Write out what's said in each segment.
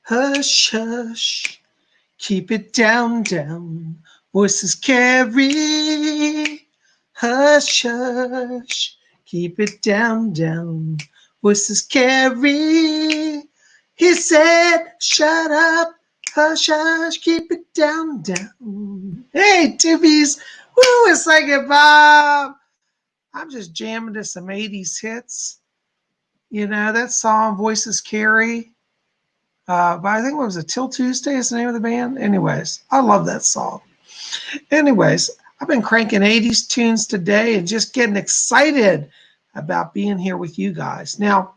Hush, hush, keep it down, down. Voices carry. Hush, hush, keep it down, down. Voices carry. He said, shut up, hush, hush, keep it down, down. Hey, Tibbies, woo, it's like it, Bob. I'm just jamming to some 80s hits. You know, that song, Voices Carry. But I think what was it, Till Tuesday is the name of the band? Anyways, I love that song. Anyways, I've been cranking 80s tunes today and just getting excited about being here with you guys. Now,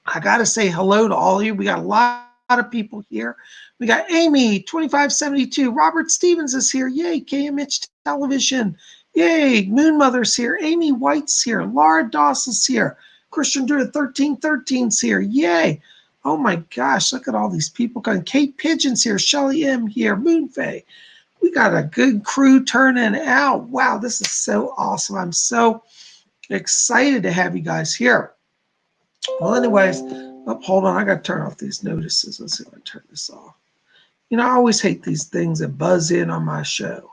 I got to say hello to all of you. We got a lot of people here. We got Amy, 2572. Robert Stevens is here. Yay. KMH Television. Yay. Moon Mother's here. Amy White's here. Laura Dawson's here. Christian Drew 1313's here. Yay. Oh my gosh, look at all these people coming. Kate Pigeon's here. Shelly M here. Moonfae. We got a good crew turning out. Wow, this is so awesome. I'm so excited to have you guys here. Well, anyways, oh, hold on. I got to turn off these notices. Let's see if I turn this off. You know, I always hate these things that buzz in on my show.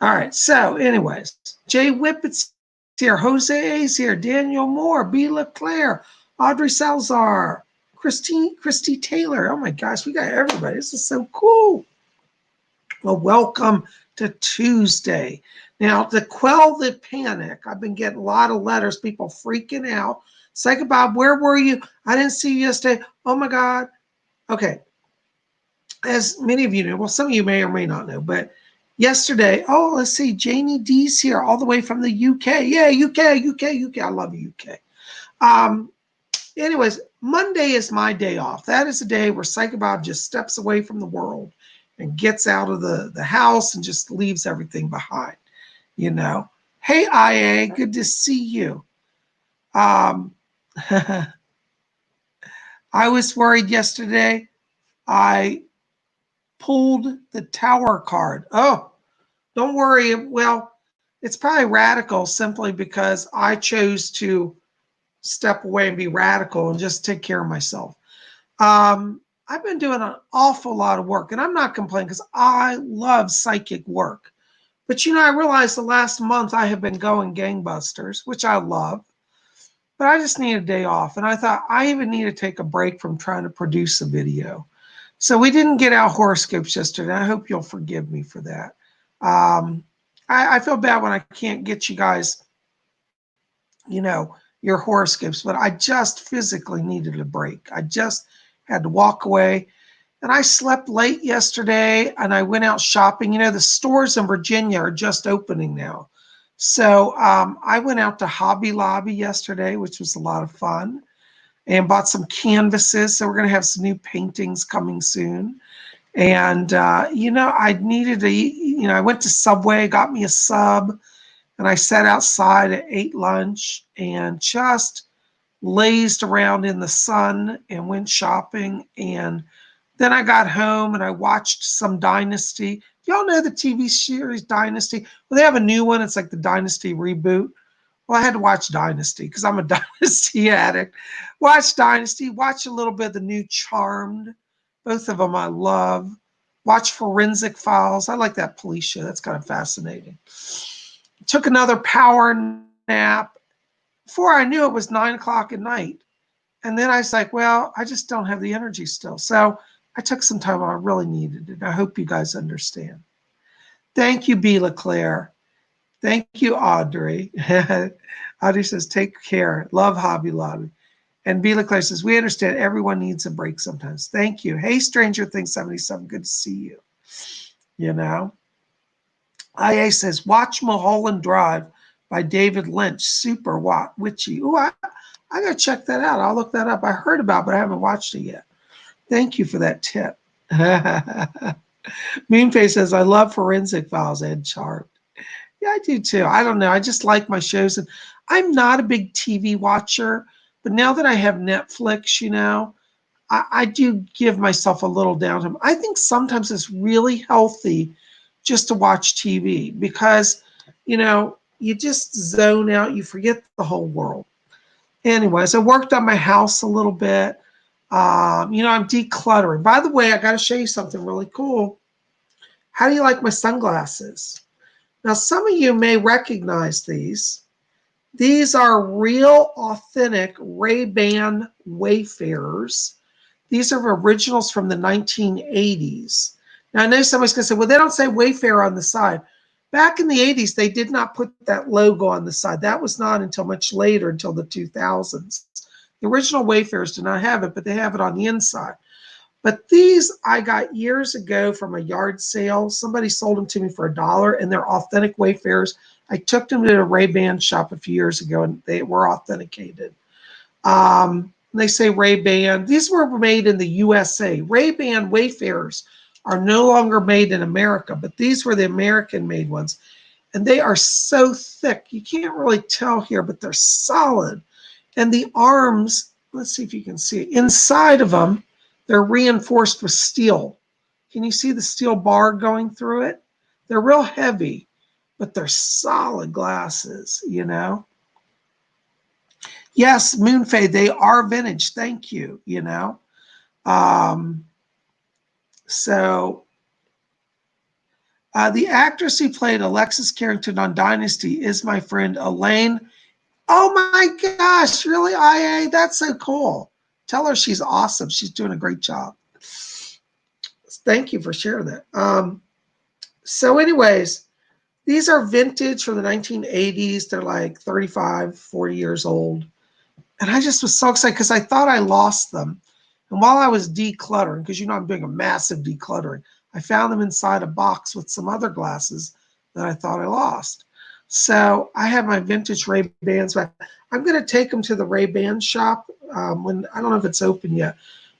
All right. So, anyways, Jay Whippet's here. Jose A's here. Daniel Moore. B. LeClaire. Audrey Salazar. Christy Taylor. Oh, my gosh. We got everybody. This is so cool. Well, welcome to Tuesday. Now, to quell the panic, I've been getting a lot of letters, people freaking out. Psychic Bob, where were you? I didn't see you yesterday. Oh my God. Okay. As many of you know, well, some of you may or may not know, but yesterday, oh, let's see, Janie D's here all the way from the UK. Yeah, UK. I love UK. Anyways, Monday is my day off. That is the day where Psychic Bob just steps away from the world and gets out of the house and just leaves everything behind, you know. Hey, IA, good to see you. I was worried yesterday. I pulled the Tower card. Oh, don't worry. Well, it's probably radical simply because I chose to step away and be radical and just take care of myself. I've been doing an awful lot of work, and I'm not complaining because I love psychic work. But, you know, I realized the last month I have been going gangbusters, which I love. But I just need a day off. And I thought I even need to take a break from trying to produce a video. So we didn't get out horoscopes yesterday. I hope you'll forgive me for that. I feel bad when I can't get you guys, you know, your horoscopes, but I just physically needed a break. I just had to walk away. And I slept late yesterday and I went out shopping. You know, the stores in Virginia are just opening now. So I went out to Hobby Lobby yesterday, which was a lot of fun, and bought some canvases. So we're going to have some new paintings coming soon. And, you know, I needed to eat, you know, I went to Subway, got me a sub, and I sat outside and ate lunch and just lazed around in the sun and went shopping. And then I got home and I watched some Dynasty. Y'all know the TV series Dynasty? Well, they have a new one. It's like the Dynasty reboot. Well, I had to watch Dynasty because I'm a Dynasty addict. Watch Dynasty. Watch a little bit of the new Charmed. Both of them I love. Watch Forensic Files. I like that police show. That's kind of fascinating. Took another power nap. Before I knew it was 9 o'clock at night. And then I was like, well, I just don't have the energy still. So I took some time. I really needed it. I hope you guys understand. Thank you, B. LeClaire. Thank you, Audrey. Audrey says, take care. Love Hobby Lobby. And B. LeClaire says, we understand everyone needs a break sometimes. Thank you. Hey, Stranger Things 77. Good to see you. You know. IA says, watch Mulholland Drive by David Lynch. Super witchy. Ooh, I got to check that out. I'll look that up. I heard about it, but I haven't watched it yet. Thank you for that tip. Moonface says, I love Forensic Files and Charmed. Yeah, I do too. I don't know. I just like my shows. And I'm not a big TV watcher, but now that I have Netflix, you know, I do give myself a little downtime. I think sometimes it's really healthy just to watch TV because, you know, you just zone out. You forget the whole world. Anyways, I worked on my house a little bit. You know, I'm decluttering. By the way, I got to show you something really cool. How do you like my sunglasses? Now, some of you may recognize these. These are real, authentic Ray-Ban Wayfarers. These are originals from the 1980s. Now, I know somebody's going to say, well, they don't say Wayfarer on the side. Back in the 80s, they did not put that logo on the side. That was not until much later, until the 2000s. The original Wayfarers do not have it, but they have it on the inside. But these I got years ago from a yard sale. Somebody sold them to me for $1, and they're authentic Wayfarers. I took them to a Ray-Ban shop a few years ago, and they were authenticated. They say Ray-Ban. These were made in the USA. Ray-Ban Wayfarers are no longer made in America, but these were the American-made ones. And they are so thick. You can't really tell here, but they're solid. And the arms, let's see if you can see it. Inside of them, they're reinforced with steel. Can you see the steel bar going through it? They're real heavy, but they're solid glasses, you know? Yes, Moonfade, they are vintage. Thank you, you know? The actress who played Alexis Carrington on Dynasty is my friend Elaine. Oh my gosh, really, IA? That's so cool. Tell her she's awesome. She's doing a great job. Thank you for sharing that. So anyways, these are vintage from the 1980s. They're like 35, 40 years old. And I just was so excited because I thought I lost them. And while I was decluttering, because you know I'm doing a massive decluttering, I found them inside a box with some other glasses that I thought I lost. So I have my vintage Ray-Bans back. I'm going to take them to the Ray-Ban shop when I don't know if it's open yet,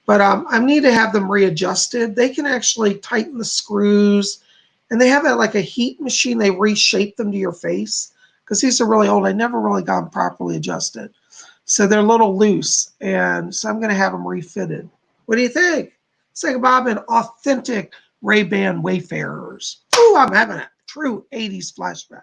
but I need to have them readjusted. They can actually tighten the screws, and they have like a heat machine. They reshape them to your face because these are really old. I never really got them properly adjusted. So they're a little loose, and so I'm going to have them refitted. What do you think? PsychicBob and authentic Ray-Ban Wayfarers. Ooh, I'm having a true 80s flashback.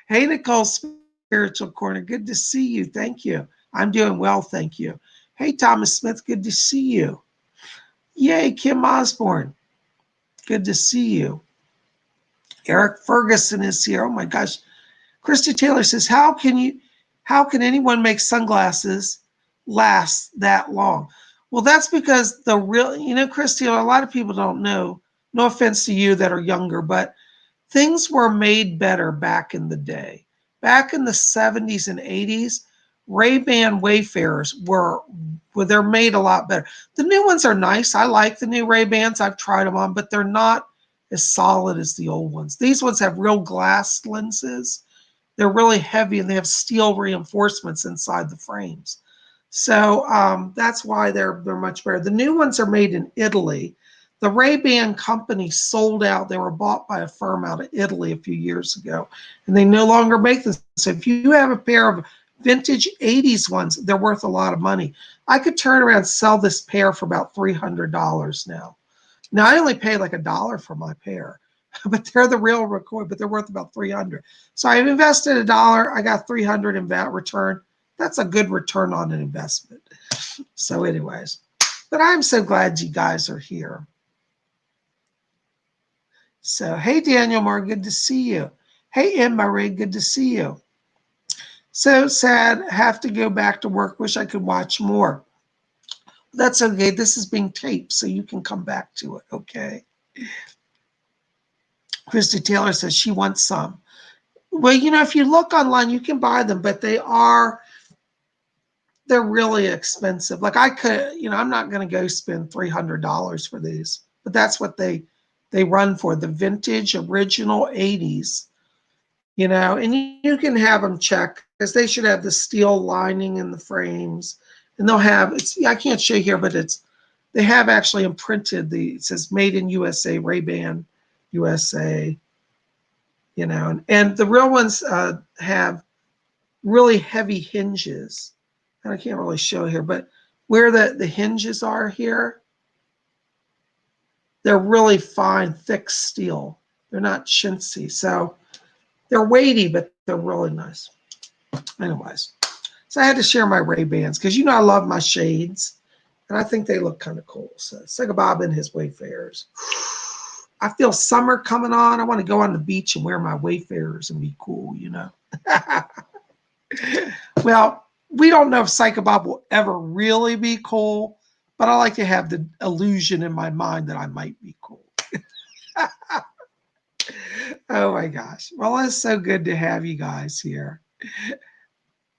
Hey, Nicole, Spiritual Corner. Good to see you. Thank you. I'm doing well, thank you. Hey, Thomas Smith. Good to see you. Yay, Kim Osborne. Good to see you. Eric Ferguson is here. Oh my gosh. Christy Taylor says, how can anyone make sunglasses last that long? Well, that's because Christy, a lot of people don't know, no offense to you that are younger, but things were made better back in the day. Back in the 70s and 80s, Ray-Ban Wayfarers they're made a lot better. The new ones are nice. I like the new Ray-Bans. I've tried them on, but they're not as solid as the old ones. These ones have real glass lenses. They're really heavy, and they have steel reinforcements inside the frames. So that's why they're much better. The new ones are made in Italy. The Ray-Ban company sold out. They were bought by a firm out of Italy a few years ago, and they no longer make them. So if you have a pair of vintage 80s ones, they're worth a lot of money. I could turn around and sell this pair for about $300 now. Now, I only pay like $1 for my pair, but they're the real record, but they're worth about $300. So I've invested $1. I got $300 in that return. That's a good return on an investment. So anyways, but I'm so glad you guys are here. So, hey, Daniel Moore, good to see you. Hey, Em Marie, good to see you. So sad, have to go back to work. Wish I could watch more. That's okay. This is being taped, so you can come back to it, okay? Christy Taylor says she wants some. Well, if you look online, you can buy them, but they're really expensive. Like I could, I'm not going to go spend $300 for these, but that's what they run for, the vintage original 80s, and you can have them check because they should have the steel lining in the frames, and they'll have, I can't show you here, but they have actually imprinted it says made in USA, Ray-Ban USA, and the real ones have really heavy hinges. And I can't really show here, but where the hinges are here, they're really fine, thick steel. They're not chintzy. So they're weighty, but they're really nice. Anyways, So I had to share my Ray-Bans because you know I love my shades. And I think they look kind of cool. So PsychicBob and his Wayfarers. I feel summer coming on. I want to go on the beach and wear my Wayfarers and be cool, you know. Well, we don't know if PsychicBob will ever really be cool, but I like to have the illusion in my mind that I might be cool. Oh my gosh. Well, it's so good to have you guys here.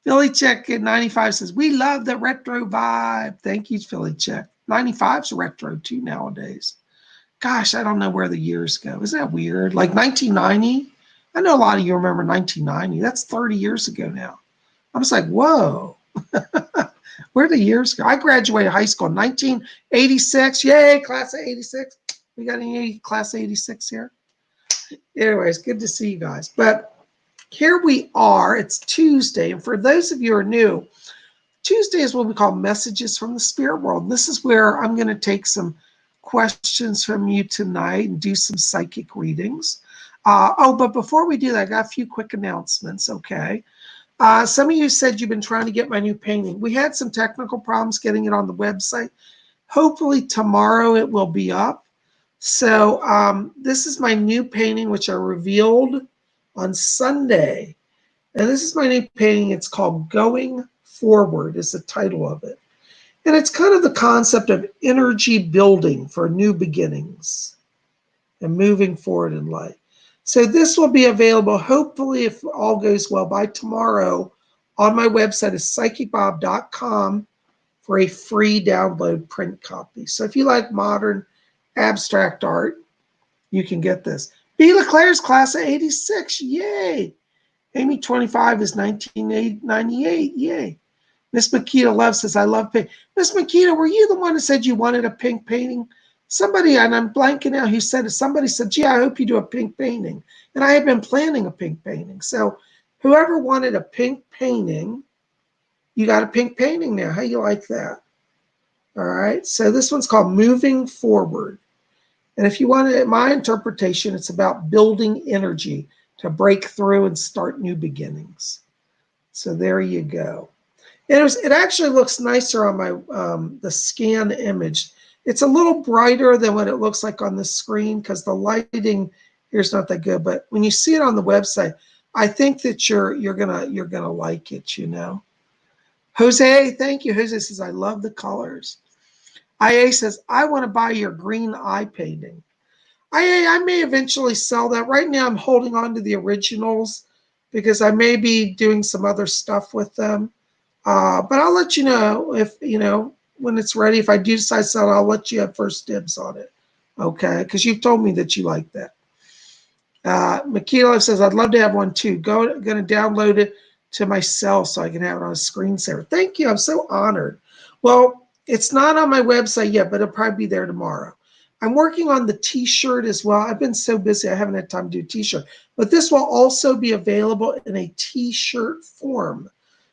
Philly Chick at 95 says, we love the retro vibe. Thank you, Philly Chick. 95's retro too nowadays. Gosh, I don't know where the years go. Isn't that weird? Like 1990? I know a lot of you remember 1990. That's 30 years ago now. I was like, whoa. Where the years go? I graduated high school in 1986. Yay, class of 86. We got any class of 86 here? Anyways, good to see you guys. But here we are. It's Tuesday. And for those of you who are new, Tuesday is what we call Messages from the Spirit World. This is where I'm going to take some questions from you tonight and do some psychic readings. But before we do that, I got a few quick announcements, okay? Some of you said you've been trying to get my new painting. We had some technical problems getting it on the website. Hopefully tomorrow it will be up. So this is my new painting, which I revealed on Sunday. And this is my new painting. It's called Going Forward is the title of it. And it's kind of the concept of energy building for new beginnings and moving forward in life. So this will be available, hopefully, if all goes well, by tomorrow on my website is PsychicBob.com for a free download print copy. So if you like modern abstract art, you can get this. B. LeClaire's class of 86, yay. Amy 25 is 1998, yay. Miss Makita Love says, I love pink. Miss Makita, were you the one that said you wanted a pink painting? Somebody, and I'm blanking out who said it, somebody said, gee, I hope you do a pink painting. And I had been planning a pink painting. So whoever wanted a pink painting, you got a pink painting now. How you like that? All right. So this one's called Moving Forward. And if you want it, my interpretation, it's about building energy to break through and start new beginnings. So there you go. And it actually looks nicer on my the scan image. It's a little brighter than what it looks like on the screen because the lighting here's not that good. But when you see it on the website, I think that you're gonna like it. You know, Jose, thank you. Jose says I love the colors. IA says I want to buy your green eye painting. I may eventually sell that. Right now, I'm holding on to the originals because I may be doing some other stuff with them. But I'll let you know if, when it's ready. If I do decide to sell it, I'll let you have first dibs on it. Okay? Because you've told me that you like that. Makila says, I'd love to have one too. Going to download it to my cell so I can have it on a screensaver. Thank you. I'm so honored. Well, it's not on my website yet, but it'll probably be there tomorrow. I'm working on the t-shirt as well. I've been so busy, I haven't had time to do t-shirt. But this will also be available in a t-shirt form.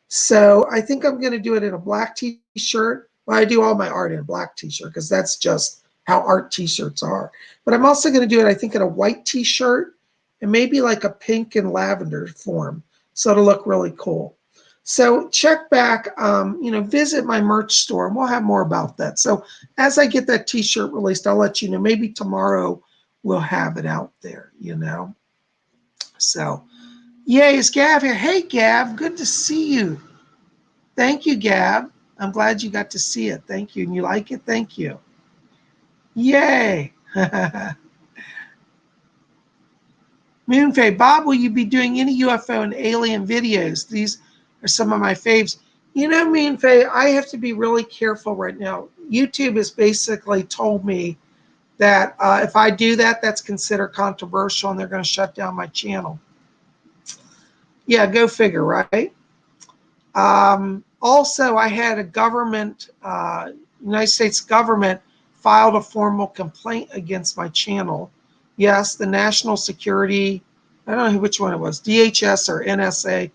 So I think I'm going to do it in a black t-shirt. Well, I do all my art in a black t-shirt because that's just how art t-shirts are. But I'm also going to do it, I think, in a white t-shirt and maybe like a pink and lavender form. So it'll look really cool. So check back, visit my merch store, and we'll have more about that. So as I get that t-shirt released, I'll let you know. Maybe tomorrow we'll have it out there, So, yay, is Gav here? Hey, Gav, good to see you. Thank you, Gab. I'm glad you got to see it. Thank you. And you like it? Thank you. Yay. Moonfae, Bob, will you be doing any UFO and alien videos? These are some of my faves. Moonfae, I have to be really careful right now. YouTube has basically told me that if I do that, that's considered controversial and they're going to shut down my channel. Yeah, go figure, right? Also, I had a government, United States government filed a formal complaint against my channel. Yes, the National Security, I don't know which one it was, DHS or NSA,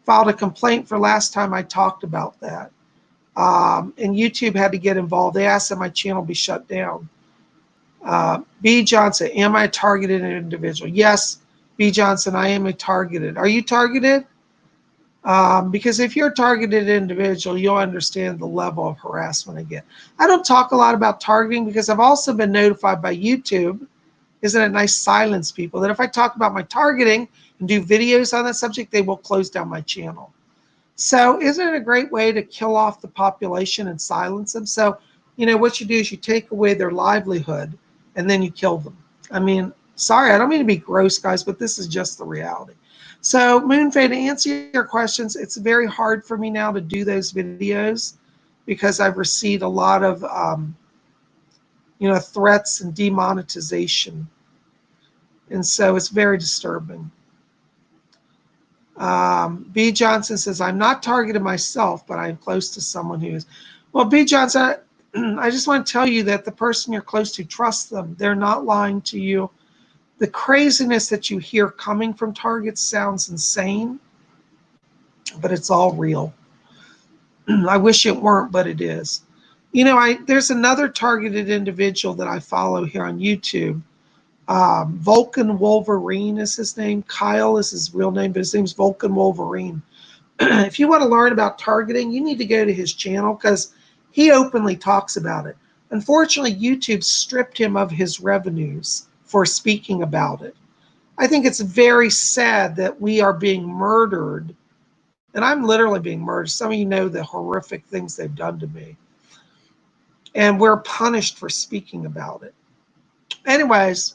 filed a complaint for last time I talked about that. And YouTube had to get involved. They asked that my channel be shut down. B. Johnson, am I a targeted individual? Yes, B. Johnson, I am a targeted. Are you targeted? Because if you're a targeted individual, you'll understand the level of harassment I get. I don't talk a lot about targeting because I've also been notified by YouTube, isn't it nice, silence people, that if I talk about my targeting and do videos on that subject, they will close down my channel. So isn't it a great way to kill off the population and silence them? So, what you do is you take away their livelihood and then you kill them. I mean, sorry, I don't mean to be gross, guys, but this is just the reality. So, Moonfae, to answer your questions, it's very hard for me now to do those videos because I've received a lot of, threats and demonetization. And so it's very disturbing. B. Johnson says, I'm not targeted myself, but I'm close to someone who is. Well, B. Johnson, I just want to tell you that the person you're close to, trust them. They're not lying to you. The craziness that you hear coming from targets sounds insane, but it's all real. I wish it weren't, but it is. There's another targeted individual that I follow here on YouTube. Vulcan Wolverine is his name. Kyle is his real name, but his name's Vulcan Wolverine. If you want to learn about targeting, you need to go to his channel because he openly talks about it. Unfortunately, YouTube stripped him of his revenues for speaking about it. I think it's very sad that we are being murdered, and I'm literally being murdered. Some of you know the horrific things they've done to me, and we're punished for speaking about it. Anyways,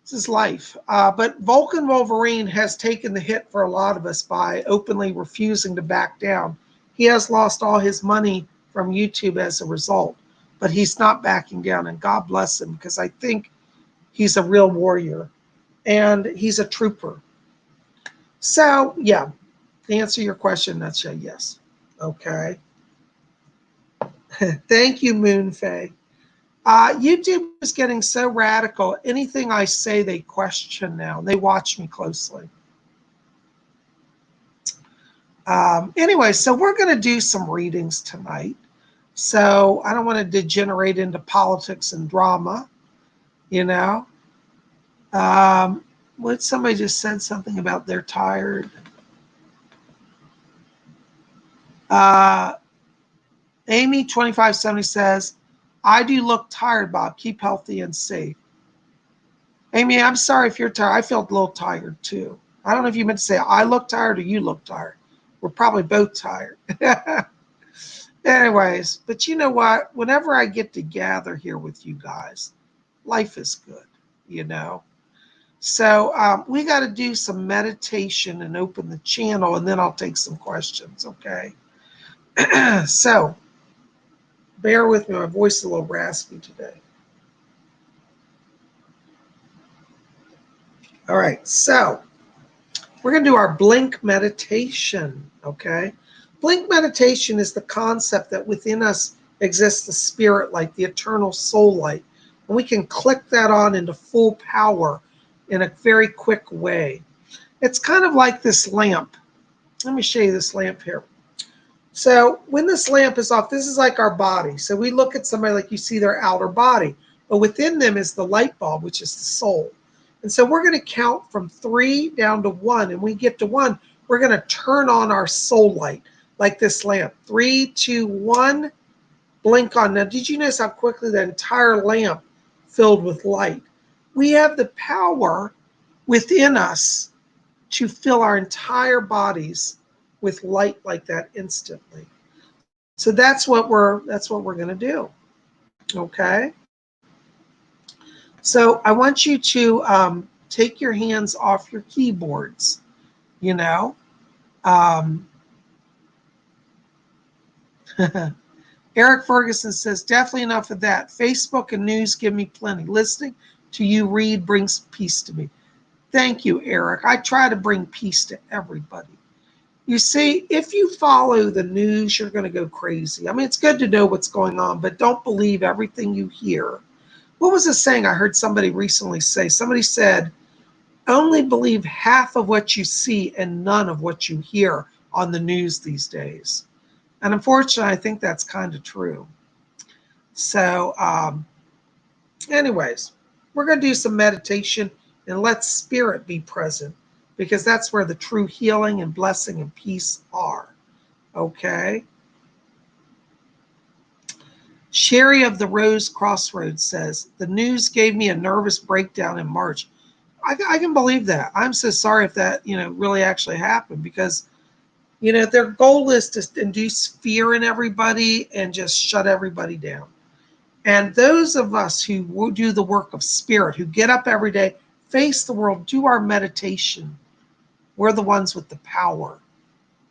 this is life. But Vulcan Wolverine has taken the hit for a lot of us by openly refusing to back down. He has lost all his money from YouTube as a result, but he's not backing down, and God bless him because I think he's a real warrior and he's a trooper. So, yeah, to answer your question, that's a yes. Okay. Thank you, Moonfae. YouTube is getting so radical. Anything I say, they question now. They watch me closely. Anyway, so we're going to do some readings tonight. So I don't want to degenerate into politics and drama, What somebody just said something about they're tired. Amy 2570 says, I do look tired, Bob. Keep healthy and safe. Amy, I'm sorry if you're tired. I felt a little tired too. I don't know if you meant to say I look tired or you look tired. We're probably both tired. Anyways, but you know what? Whenever I get to gather here with you guys, life is good, So we got to do some meditation and open the channel, and then I'll take some questions, okay? So bear with me. My voice is a little raspy today. All right, so we're going to do our blink meditation, okay? Blink meditation is the concept that within us exists the spirit light, the eternal soul light, and we can click that on into full power in a very quick way. It's kind of like this lamp. Let me show you this lamp here. So when this lamp is off, this is like our body. So we look at somebody like you see their outer body, but within them is the light bulb, which is the soul. And so we're going to count from 3 down to 1. And when we get to 1, we're going to turn on our soul light like this lamp. 3, 2, 1, blink on. Now, did you notice how quickly the entire lamp filled with light? We have the power within us to fill our entire bodies with light like that instantly. So that's what we're going to do. Okay. So I want you to take your hands off your keyboards. Eric Ferguson says, definitely enough of that. Facebook and news give me plenty. Listening to you read brings peace to me. Thank you, Eric. I try to bring peace to everybody. You see, if you follow the news, you're going to go crazy. I mean, it's good to know what's going on, but don't believe everything you hear. What was the saying I heard somebody recently say? Somebody said, only believe half of what you see and none of what you hear on the news these days. And unfortunately, I think that's kind of true. So anyways, we're going to do some meditation and let spirit be present. because that's where the true healing and blessing and peace are. Okay? Sherry of the Rose Crossroads says, the news gave me a nervous breakdown in March. I can believe that. I'm so sorry if that, really actually happened, because, their goal is to induce fear in everybody and just shut everybody down. And those of us who do the work of spirit, who get up every day, face the world, do our meditation, we're the ones with the power.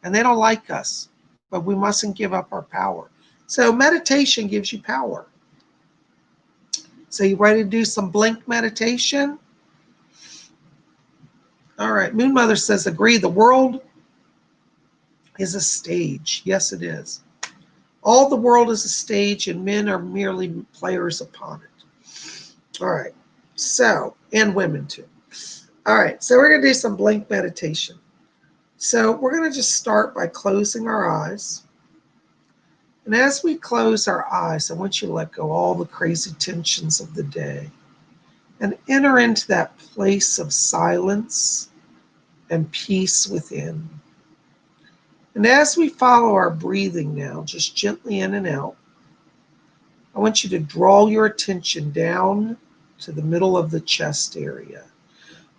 And they don't like us, but we mustn't give up our power. So meditation gives you power. So you ready to do some blink meditation? All right. Moon Mother says, agree. The world is a stage. Yes, it is. All the world is a stage, and men are merely players upon it. All right. So, and women too. All right. So we're going to do some blink meditation. So we're going to just start by closing our eyes. And as we close our eyes, I want you to let go all the crazy tensions of the day and enter into that place of silence and peace within. And as we follow our breathing now, just gently in and out, I want you to draw your attention down to the middle of the chest area.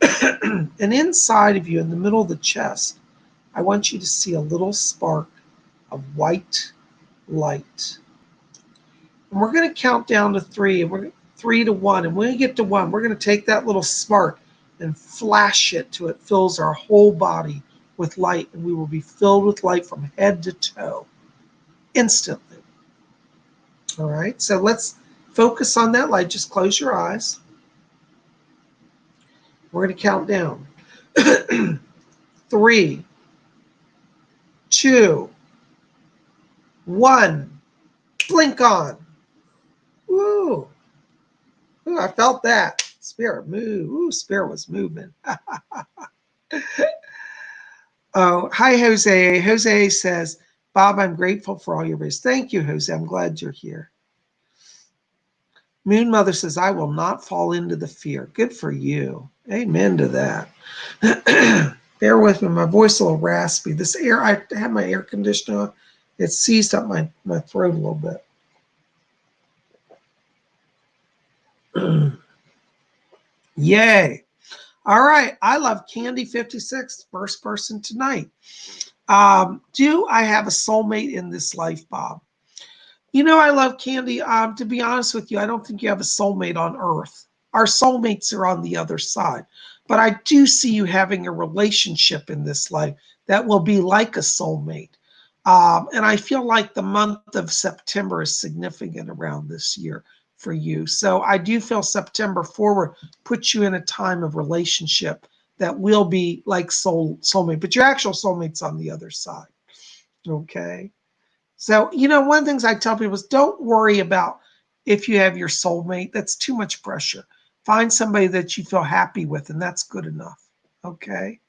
And inside of you, in the middle of the chest, I want you to see a little spark of white light. And we're going to count down to 3, and we're 3 to 1. And when we get to 1, we're going to take that little spark and flash it till it fills our whole body with light, and we will be filled with light from head to toe instantly. All right, so let's focus on that light. Just close your eyes. We're going to count down. 3, 2, 1. Blink on. Woo. Ooh, I felt that. Spirit move. Ooh, spirit was moving. Oh, hi, Jose. Jose says, Bob, I'm grateful for all your wishes. Thank you, Jose. I'm glad you're here. Moon Mother says, I will not fall into the fear. Good for you. Amen to that. Bear with me. My voice is a little raspy. This air, I have my air conditioner on. It seized up my throat a little bit. Yay. All right. I love Candy 56, first person tonight. Do I have a soulmate in this life, Bob? I love Candy. To be honest with you, I don't think you have a soulmate on Earth. Our soulmates are on the other side. But I do see you having a relationship in this life that will be like a soulmate. And I feel like the month of September is significant around this year for you. So I do feel September forward puts you in a time of relationship that will be like soulmate. But your actual soulmate's on the other side. Okay. So, one of the things I tell people is don't worry about if you have your soulmate. That's too much pressure. Find somebody that you feel happy with, and that's good enough. Okay.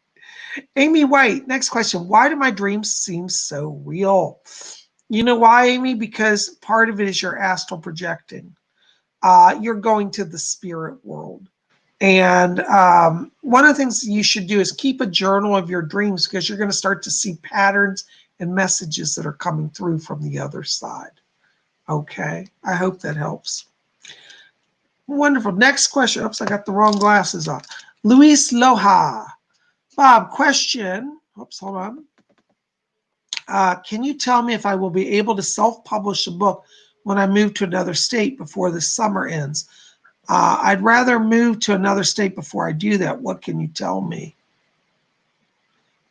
Amy White, next question. Why do my dreams seem so real? You know why, Amy? Because part of it is your astral projecting. You're going to the spirit world. And one of the things you should do is keep a journal of your dreams, because you're going to start to see patterns and messages that are coming through from the other side. Okay, I hope that helps. Wonderful. Next question. Oops, I got the wrong glasses on. Luis Loja. Bob, question. Oops, hold on. Can you tell me if I will be able to self-publish a book when I move to another state before the summer ends? I'd rather move to another state before I do that. What can you tell me?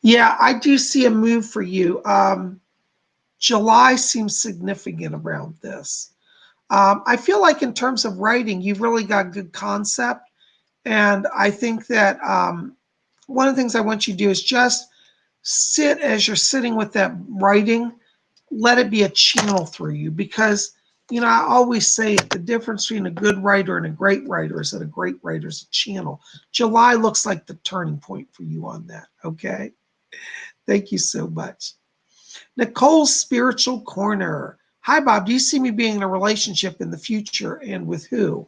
Yeah, I do see a move for you. July seems significant around this. I feel like in terms of writing, you've really got good concept. And I think that one of the things I want you to do is just sit as you're sitting with that writing, let it be a channel through you. Because, I always say the difference between a good writer and a great writer is that a great writer is a channel. July looks like the turning point for you on that. Okay. Thank you so much. Nicole's Spiritual Corner. Hi, Bob. Do you see me being in a relationship in the future, and with who?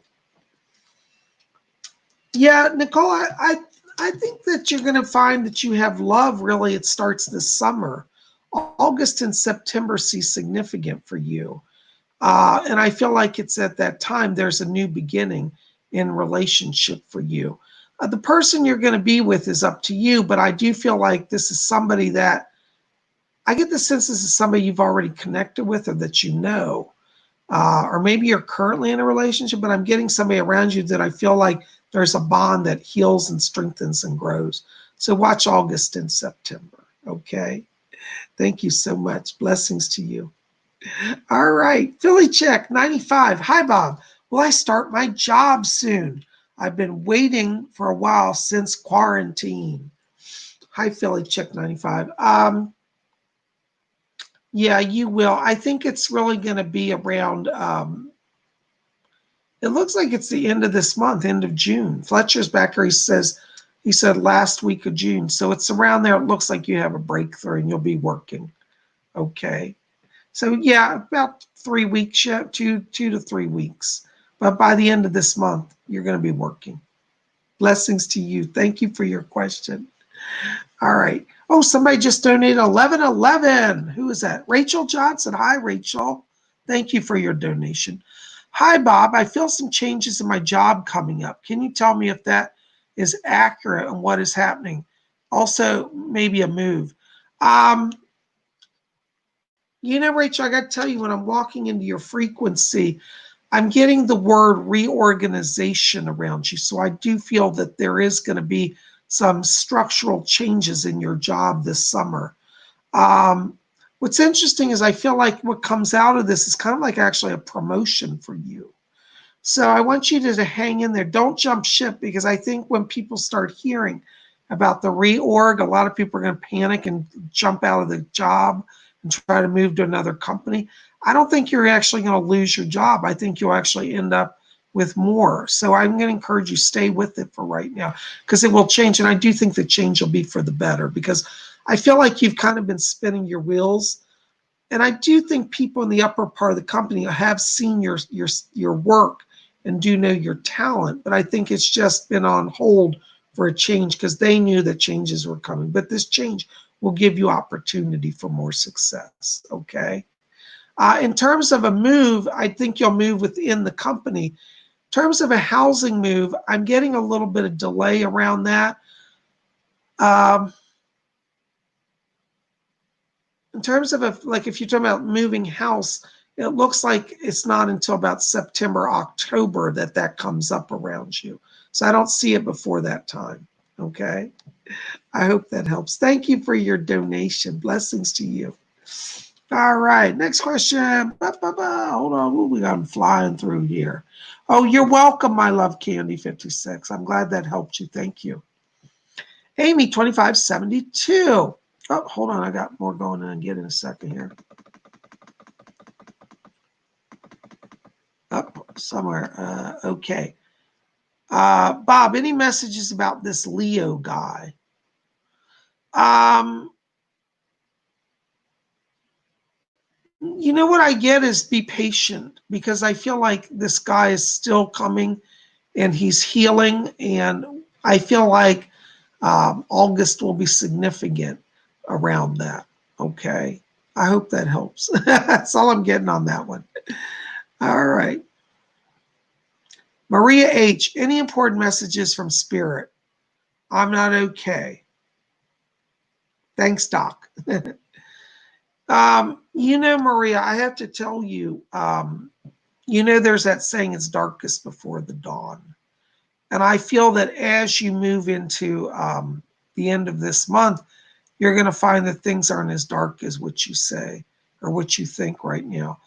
Yeah, Nicole, I think that you're going to find that you have love. Really, it starts this summer. August and September see significant for you. And I feel like it's at that time there's a new beginning in relationship for you. The person you're going to be with is up to you, but I do feel like this is somebody that I get the sense this is somebody you've already connected with or that you know. Or maybe you're currently in a relationship, but I'm getting somebody around you that I feel like there's a bond that heals and strengthens and grows. So watch August and September. Okay. Thank you so much. Blessings to you. All right. Philly Check 95. Hi, Bob. Will I start my job soon? I've been waiting for a while since quarantine. Hi, Philly Check 95. Yeah, you will. I think it's really going to be around, it looks like it's the end of this month, end of June. Fletcher's back here. He said last week of June. So it's around there. It looks like you have a breakthrough and you'll be working. Okay. So yeah, about 3 weeks, yeah, two to 3 weeks. But by the end of this month, you're going to be working. Blessings to you. Thank you for your question. All right. Oh, somebody just donated 1111. Who is that? Rachel Johnson. Hi, Rachel. Thank you for your donation. Hi, Bob. I feel some changes in my job coming up. Can you tell me if that is accurate and what is happening? Also, maybe a move. Rachel, I got to tell you, when I'm walking into your frequency, I'm getting the word reorganization around you. So I do feel that there is going to be some structural changes in your job this summer. What's interesting is I feel like what comes out of this is kind of like actually a promotion for you. So I want you to hang in there. Don't jump ship, because I think when people start hearing about the reorg, a lot of people are going to panic and jump out of the job and try to move to another company. I don't think you're actually going to lose your job. I think you'll actually end up with more. So I'm going to encourage you, stay with it for right now, because it will change. And I do think the change will be for the better, because I feel like you've kind of been spinning your wheels. And I do think people in the upper part of the company have seen your work and do know your talent, but I think it's just been on hold for a change because they knew that changes were coming. But this change will give you opportunity for more success, okay? In terms of a move, I think you'll move within the company. In terms of a housing move, I'm getting a little bit of delay around that. In terms of if you're talking about moving house, it looks like it's not until about September, October that comes up around you. So I don't see it before that time, okay? I hope that helps. Thank you for your donation. Blessings to you. All right, next question. Hold on, what we got? I'm flying through here. Oh, you're welcome, my love, Candy 56. I'm glad that helped you. Thank you. Amy 2572. Oh, hold on, I got more going on. Get in a second here. Up somewhere. Okay. Bob, any messages about this Leo guy? You know what I get is be patient, because I feel like this guy is still coming and he's healing, and I feel like August will be significant around that. Okay. I hope that helps. That's all I'm getting on that one. All right. Maria H. Any important messages from Spirit? I'm not okay. Thanks, Doc. Maria, I have to tell you, there's that saying, it's darkest before the dawn. And I feel that as you move into the end of this month, you're going to find that things aren't as dark as what you say or what you think right now.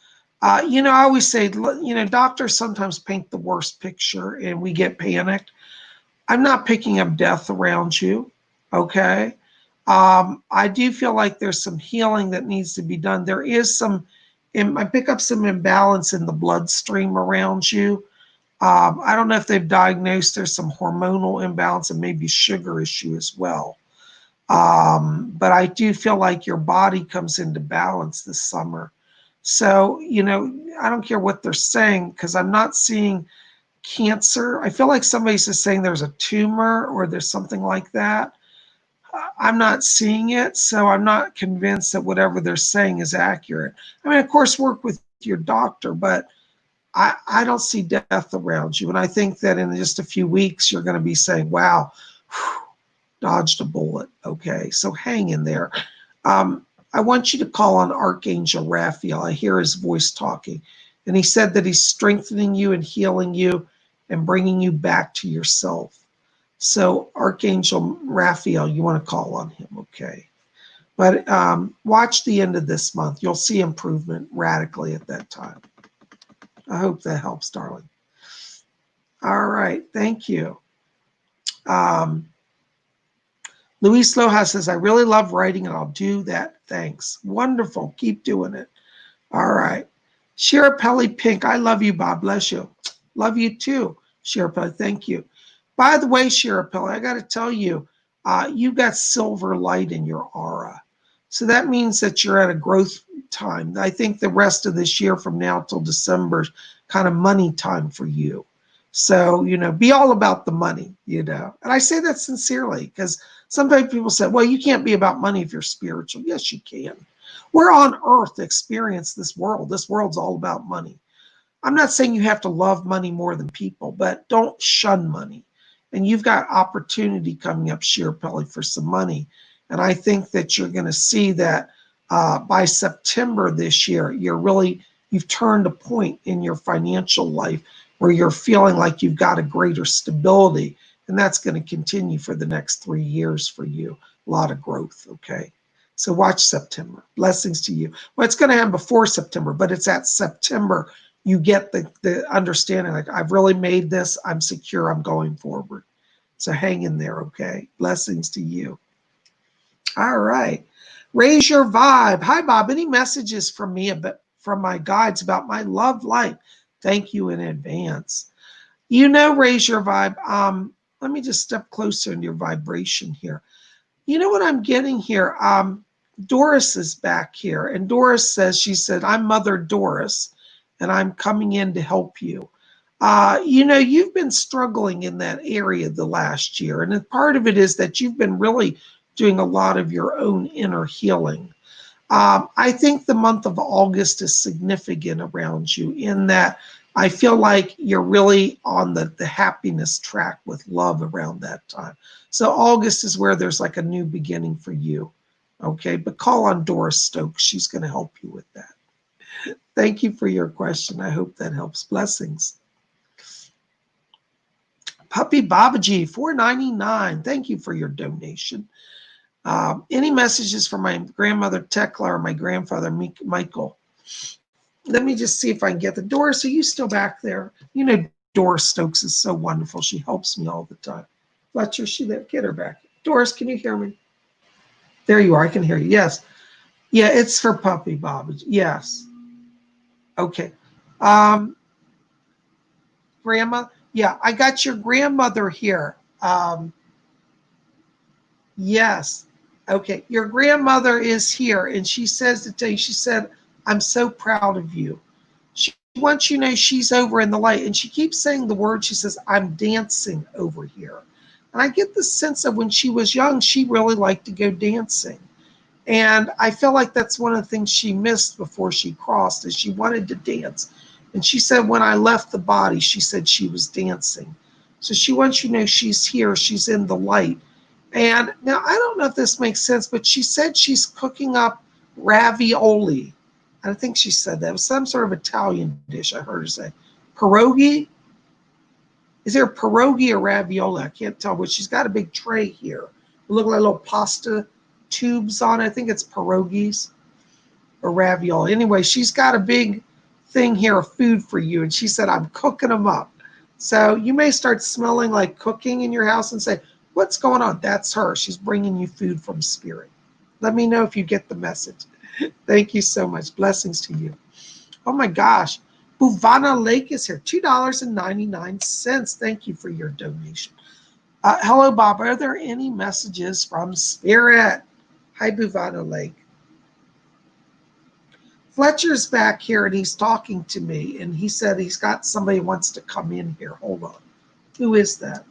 I always say, doctors sometimes paint the worst picture and we get panicked. I'm not picking up death around you, okay? I do feel like there's some healing that needs to be done. There is I pick up some imbalance in the bloodstream around you. I don't know if they've diagnosed there's some hormonal imbalance and maybe sugar issue as well. But I do feel like your body comes into balance this summer. So, I don't care what they're saying, because I'm not seeing cancer. I feel like somebody's just saying there's a tumor or there's something like that. I'm not seeing it, so I'm not convinced that whatever they're saying is accurate. I mean, of course, work with your doctor, but I don't see death around you. And I think that in just a few weeks, you're going to be saying, wow, whew, dodged a bullet. Okay, so hang in there. I want you to call on Archangel Raphael. I hear his voice talking. And he said that he's strengthening you and healing you and bringing you back to yourself. So Archangel Raphael, you want to call on him, okay? But watch the end of this month. You'll see improvement radically at that time. I hope that helps, darling. All right, thank you. Luis Loja says, I really love writing and I'll do that. Thanks. Wonderful. Keep doing it. All right. Shirapelli Pink, I love you, Bob. Bless you. Love you too, Shirapelli. Thank you. By the way, Shirapelli, I got to tell you, you got silver light in your aura. So that means that you're at a growth time. I think the rest of this year from now till December is kind of money time for you. So, be all about the money, And I say that sincerely because sometimes people say, well, you can't be about money if you're spiritual. Yes, you can. We're on earth to experience this world. This world's all about money. I'm not saying you have to love money more than people, but don't shun money. And you've got opportunity coming up, Shirapelli, for some money. And I think that you're going to see that by September this year, you've turned a point in your financial life where you're feeling like you've got a greater stability. And that's going to continue for the next 3 years for you. A lot of growth, okay? So watch September. Blessings to you. Well, it's going to happen before September, but it's at September you get the understanding, like, I've really made this. I'm secure. I'm going forward. So hang in there, okay? Blessings to you. All right. Raise your vibe. Hi, Bob. Any messages from me from my guides about my love life? Thank you in advance. Raise your vibe. Let me just step closer in your vibration here. You know what I'm getting here? Doris is back here. And Doris says, she said, I'm Mother Doris, and I'm coming in to help you. You've been struggling in that area the last year. And part of it is that you've been really doing a lot of your own inner healing. I think the month of August is significant around you in that I feel like you're really on the happiness track with love around that time. So August is where there's like a new beginning for you. Okay, but call on Doris Stokes. She's going to help you with that. Thank you for your question. I hope that helps. Blessings. Puppy Babaji, $4.99. Thank you for your donation. Any messages from my grandmother Tekla or my grandfather Michael? Let me just see if I can get the Doris. Are you still back there? Doris Stokes is so wonderful. She helps me all the time. Fletcher, get her back. Doris, can you hear me? There you are. I can hear you. Yes. Yeah, it's for Puppy Babaji. Yes. Okay. Grandma, yeah, I got your grandmother here. Yes. Okay. Your grandmother is here, and she says to tell you, she said, I'm so proud of you. She wants you to know she's over in the light, and she keeps saying the word. She says, I'm dancing over here. And I get the sense of when she was young, she really liked to go dancing. And I feel like that's one of the things she missed before she crossed, is she wanted to dance. And she said, when I left the body, she said she was dancing. So she wants you to know she's here. She's in the light. And now I don't know if this makes sense, but she said she's cooking up ravioli. I think she said that. It was some sort of Italian dish I heard her say. Pierogi? Is there a pierogi or ravioli? I can't tell, but she's got a big tray here. It look like little pasta tubes on it. I think it's pierogies or ravioli. Anyway, she's got a big thing here of food for you, and she said, I'm cooking them up. So you may start smelling like cooking in your house and say, what's going on? That's her. She's bringing you food from spirit. Let me know if you get the message. Thank you so much. Blessings to you. Oh my gosh. Buvana Lake is here. $2.99. Thank you for your donation. Hello, Bob. Are there any messages from spirit? Hi, Buvana Lake. Fletcher's back here and he's talking to me, and he said he's got somebody who wants to come in here. Hold on. Who is that?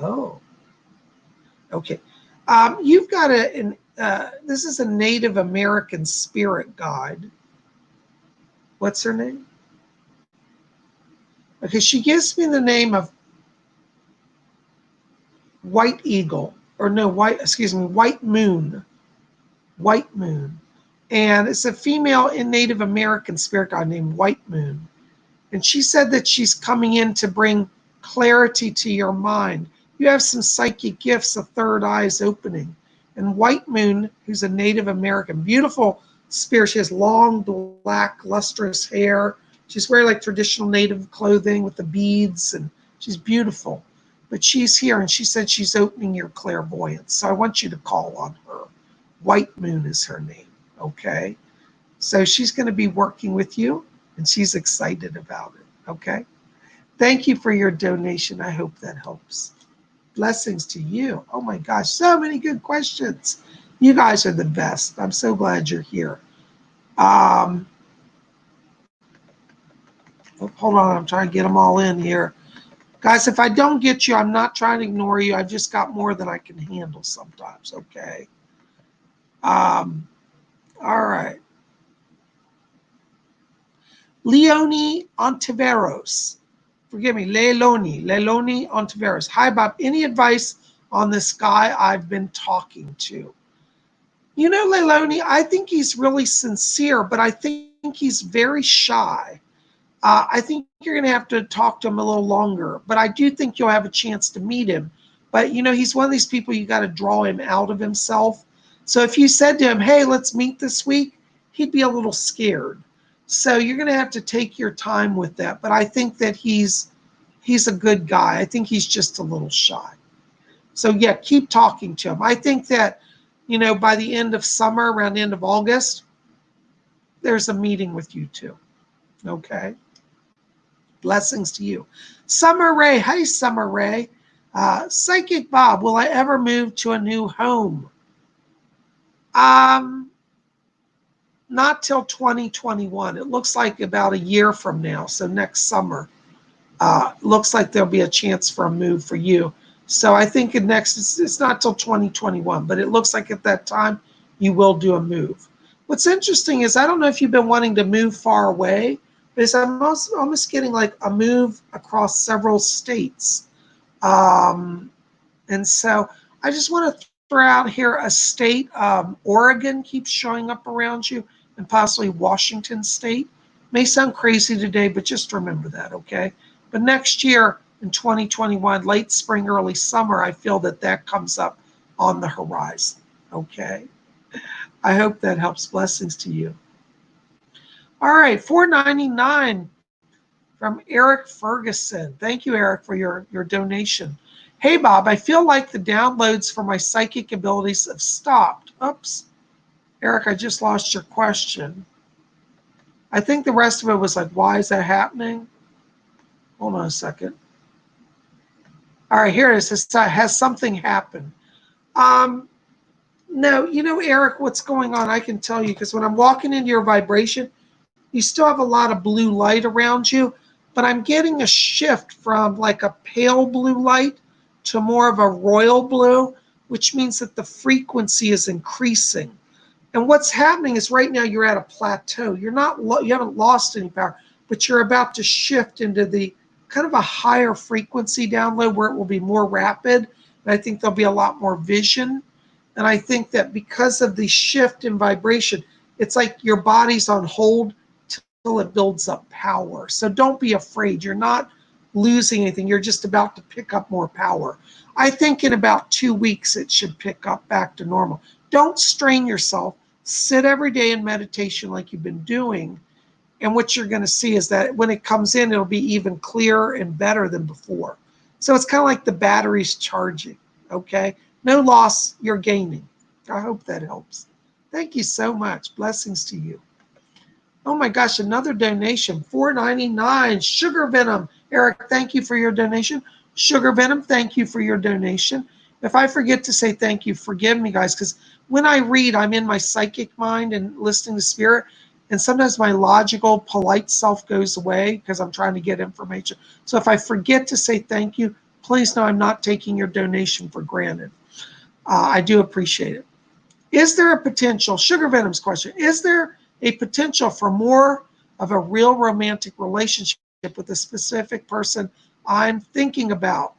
Oh, okay. You've got this is a Native American spirit guide. What's her name? Okay, she gives me the name of White Eagle, or no, White Moon. White Moon. And it's a female in Native American spirit guide named White Moon. And she said that she's coming in to bring clarity to your mind. You have some psychic gifts, a third eye is opening. And White Moon, who's a Native American, beautiful spirit. She has long, black, lustrous hair. She's wearing like traditional Native clothing with the beads, and she's beautiful. But she's here, and she said she's opening your clairvoyance. So I want you to call on her. White Moon is her name, okay? So she's going to be working with you, and she's excited about it, okay? Thank you for your donation. I hope that helps. Blessings to you. Oh my gosh, so many good questions. You guys are the best. I'm so glad you're here. Hold on, I'm trying to get them all in here. Guys, if I don't get you, I'm not trying to ignore you. I've just got more than I can handle sometimes, okay? All right. Leonie Ontiveros. Forgive me, Leiloni Ontiveros. Hi, Bob. Any advice on this guy I've been talking to? You know, Leiloni, I think he's really sincere, but I think he's very shy. I think you're going to have to talk to him a little longer, but I do think you'll have a chance to meet him. But, you know, he's one of these people you got to draw him out of himself. So if you said to him, hey, let's meet this week, he'd be a little scared. So you're going to have to take your time with that. But I think that he's a good guy. I think he's just a little shy. So, yeah, keep talking to him. I think that, you know, by the end of summer, around the end of August, there's a meeting with you two. Okay? Blessings to you. Summer Ray. Hi, Summer Ray. Psychic Bob, will I ever move to a new home? Not till 2021. It looks like about a year from now, so next summer. Looks like there'll be a chance for a move for you. So I think it's not till 2021, but it looks like at that time you will do a move. What's interesting is I don't know if you've been wanting to move far away, but I'm almost getting like a move across several states. And so I just want to throw out here a state. Oregon keeps showing up around you, and possibly Washington State. May sound crazy today, but just remember that, okay? But next year in 2021, late spring, early summer, I feel that comes up on the horizon, okay? I hope that helps. Blessings to you. All right, $4.99 from Eric Ferguson. Thank you, Eric, for your donation. Hey, Bob, I feel like the downloads for my psychic abilities have stopped. Oops. Eric, I just lost your question. I think the rest of it was like, why is that happening? Hold on a second. All right, here it is. Has something happened? No, you know, Eric, what's going on, I can tell you, because when I'm walking into your vibration, you still have a lot of blue light around you, but I'm getting a shift from like a pale blue light to more of a royal blue, which means that the frequency is increasing. And what's happening is right now you're at a plateau. You haven't lost any power, but you're about to shift into the kind of a higher frequency download where it will be more rapid. And I think there'll be a lot more vision. And I think that because of the shift in vibration, it's like your body's on hold till it builds up power. So don't be afraid. You're not losing anything. You're just about to pick up more power. I think in about 2 weeks, it should pick up back to normal. Don't strain yourself. Sit every day in meditation like you've been doing. And what you're going to see is that when it comes in, it'll be even clearer and better than before. So it's kind of like the battery's charging, okay? No loss, you're gaining. I hope that helps. Thank you so much. Blessings to you. Oh my gosh, another donation, $4.99. Sugar Venom. Eric, thank you for your donation. Sugar Venom, thank you for your donation. If I forget to say thank you, forgive me, guys, because when I read, I'm in my psychic mind and listening to spirit, and sometimes my logical, polite self goes away because I'm trying to get information. So if I forget to say thank you, please know I'm not taking your donation for granted. I do appreciate it. Is there a potential, Sugar Venom's question, is there a potential for more of a real romantic relationship with a specific person I'm thinking about?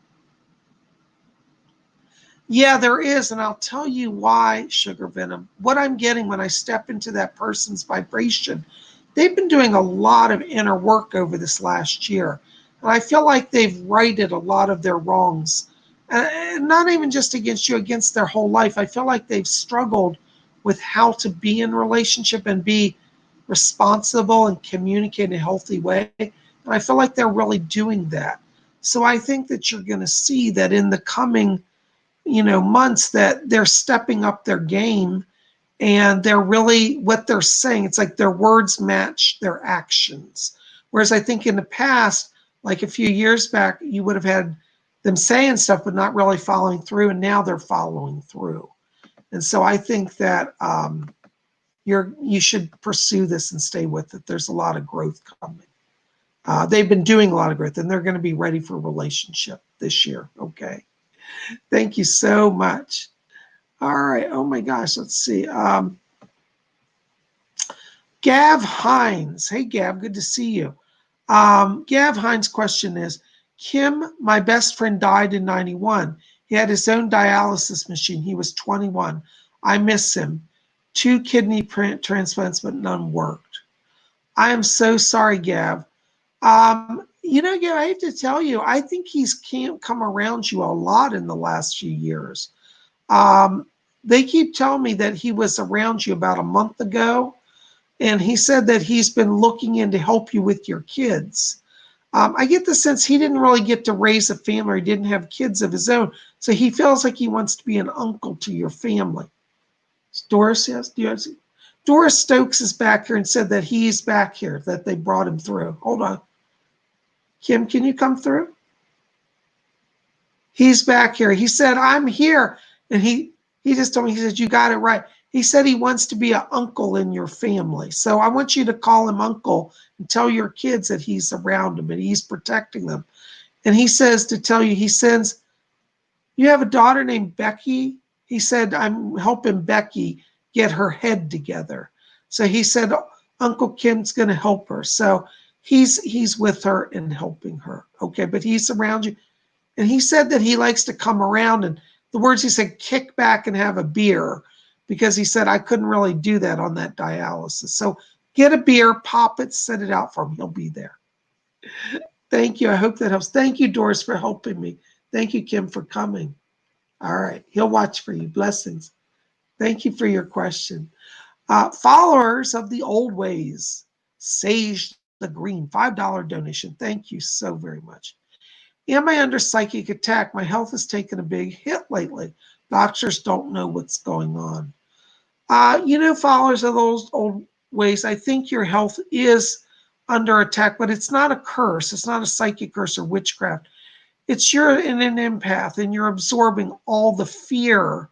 Yeah, there is, and I'll tell you why, Sugar Venom. What I'm getting when I step into that person's vibration, they've been doing a lot of inner work over this last year. And I feel like they've righted a lot of their wrongs. And not even just against you, against their whole life. I feel like they've struggled with how to be in a relationship and be responsible and communicate in a healthy way. And I feel like they're really doing that. So I think that you're going to see that in the coming months that they're stepping up their game, and they're really, what they're saying, it's like their words match their actions. Whereas I think in the past, like a few years back, you would have had them saying stuff but not really following through, and now they're following through. And so I think that you should pursue this and stay with it. There's a lot of growth coming. They've been doing a lot of growth, and they're going to be ready for a relationship this year. Okay. Thank you so much. All right. Oh my gosh. Let's see. Gav Hines. Hey, Gav. Good to see you. Gav Hines' question is, Kim, my best friend, died in 91. He had his own dialysis machine. He was 21. I miss him. 2 kidney transplants, but none worked. I am so sorry, Gav. Gav, I have to tell you, I think he's come around you a lot in the last few years. They keep telling me that he was around you about a month ago, and he said that he's been looking in to help you with your kids. I get the sense he didn't really get to raise a family, or he didn't have kids of his own, so he feels like he wants to be an uncle to your family. Doris, yes? Doris Stokes is back here and said that he's back here, that they brought him through. Hold on. Kim, can you come through? He's back here. He said, I'm here. And he just told me, he said, you got it right. He said he wants to be an uncle in your family. So I want you to call him uncle and tell your kids that he's around them and he's protecting them. And he says to tell you, he says, you have a daughter named Becky? He said, I'm helping Becky get her head together. So he said, Uncle Kim's going to help her. So he's with her and helping her. Okay, but he's around you. And he said that he likes to come around, and the words he said, kick back and have a beer, because he said, I couldn't really do that on that dialysis. So get a beer, pop it, set it out for him. He'll be there. Thank you. I hope that helps. Thank you, Doris, for helping me. Thank you, Kim, for coming. All right. He'll watch for you. Blessings. Thank you for your question. Followers of the old ways, Sage the Green, $5 donation. Thank you so very much. Am I under psychic attack? My health has taken a big hit lately. Doctors don't know what's going on. Followers of those old ways, I think your health is under attack, but it's not a curse. It's not a psychic curse or witchcraft. It's you're in an empath and you're absorbing all the fear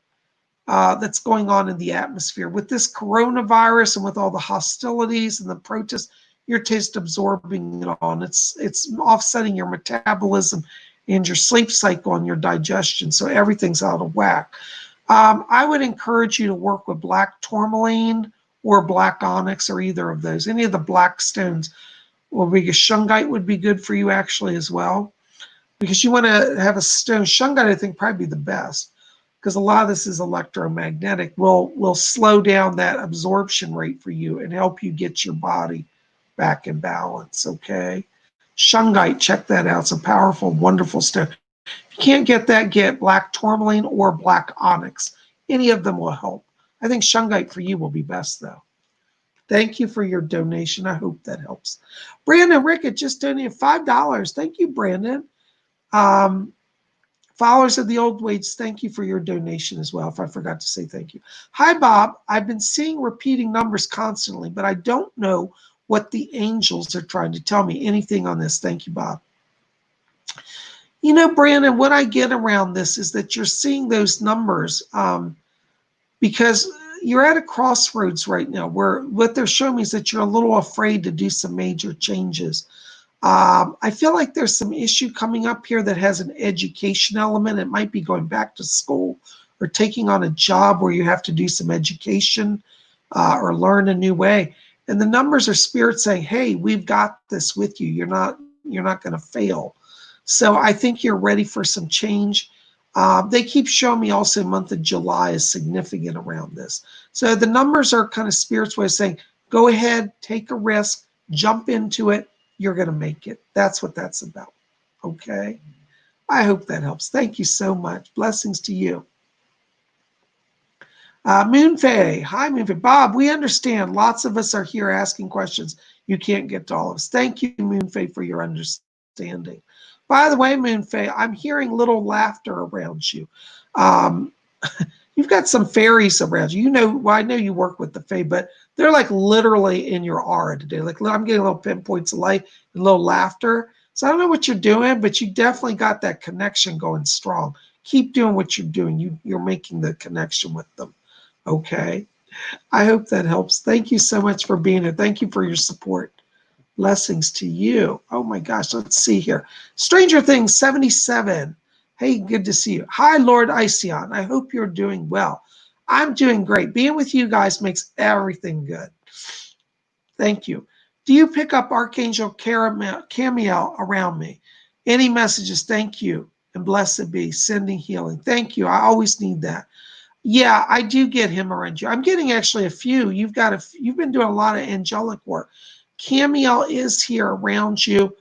that's going on in the atmosphere. With this coronavirus and with all the hostilities and the protests, you're just absorbing it all. And it's offsetting your metabolism and your sleep cycle and your digestion. So everything's out of whack. I would encourage you to work with black tourmaline or black onyx or either of those. Any of the black stones will be, shungite would be good for you actually as well, because you want to have a stone. Shungite, I think, probably be the best, because a lot of this is electromagnetic, will slow down that absorption rate for you and help you get your body back in balance, okay? Shungite, check that out. It's a powerful, wonderful stone. If you can't get that, get black tourmaline or black onyx. Any of them will help. I think shungite for you will be best, though. Thank you for your donation. I hope that helps. Brandon Rickett just donated $5. Thank you, Brandon. Followers of the old ways, thank you for your donation as well, if I forgot to say thank you. Hi, Bob. I've been seeing repeating numbers constantly, but I don't know what the angels are trying to tell me. Anything on this? Thank you, Bob. You know, Brandon, what I get around this is that you're seeing those numbers because you're at a crossroads right now where what they're showing me is that you're a little afraid to do some major changes. I feel like there's some issue coming up here that has an education element. It might be going back to school or taking on a job where you have to do some education or learn a new way. And the numbers are spirit saying, "Hey, we've got this with you. You're not going to fail." So I think you're ready for some change. They keep showing me also month of July is significant around this. So the numbers are kind of spirits way of saying, go ahead, take a risk, jump into it. You're going to make it. That's what that's about. Okay. I hope that helps. Thank you so much. Blessings to you. Moonfei. Hi, Moonfei. Bob, we understand. Lots of us are here asking questions. You can't get to all of us. Thank you, Moonfei, for your understanding. By the way, Moonfei, I'm hearing little laughter around you. Um, you've got some fairies around you. You know, well, I know you work with the fae, but they're like literally in your aura today. Like I'm getting little pinpoints of light and little laughter. So I don't know what you're doing, but you definitely got that connection going strong. Keep doing what you're doing. You're making the connection with them. Okay. I hope that helps. Thank you so much for being here. Thank you for your support. Blessings to you. Oh my gosh, let's see here. Stranger Things 77. Hey, good to see you. Hi, Lord Ision. I hope you're doing well. I'm doing great. Being with you guys makes everything good. Thank you. Do you pick up Archangel Camiel around me? Any messages? Thank you. And blessed be. Sending healing. Thank you. I always need that. Yeah, I do get him around you. I'm getting actually a few. You've been doing a lot of angelic work. Camiel is here around you.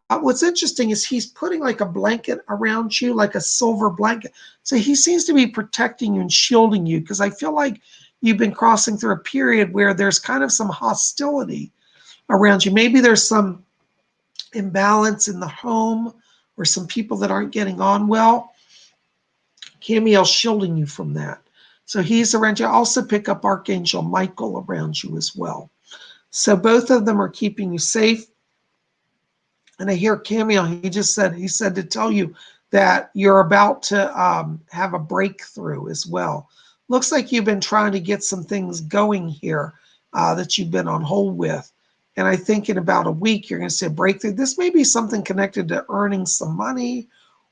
What's interesting is he's putting like a blanket around you, like a silver blanket. So he seems to be protecting you and shielding you because I feel like you've been crossing through a period where there's kind of some hostility around you. Maybe there's some imbalance in the home or some people that aren't getting on well. Camiel's shielding you from that. So he's around you. Also pick up Archangel Michael around you as well. So both of them are keeping you safe. And I hear Camiel, he said to tell you that you're about to have a breakthrough as well. Looks like you've been trying to get some things going here that you've been on hold with. And I think in about a week, you're going to see a breakthrough. This may be something connected to earning some money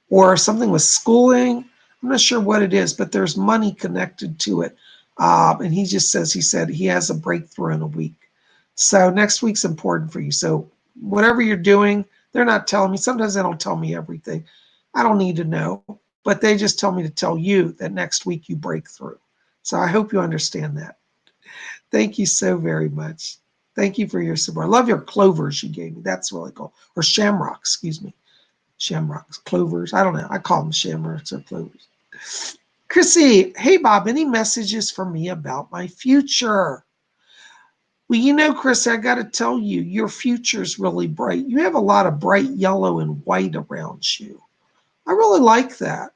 or something with schooling. I'm not sure what it is, but there's money connected to it. And he said he has a breakthrough in a week. So next week's important for you. So whatever you're doing, they're not telling me. Sometimes they don't tell me everything. I don't need to know, but they just tell me to tell you that next week you break through. So I hope you understand that. Thank you so very much. Thank you for your support. I love your clovers you gave me. That's really cool. Or shamrocks, excuse me. Shamrocks, clovers. I don't know. I call them shamrocks or clovers. Chrissy, hey, Bob, any messages for me about my future? Well, you know, Chris, I got to tell you, your future's really bright. You have a lot of bright yellow and white around you. I really like that.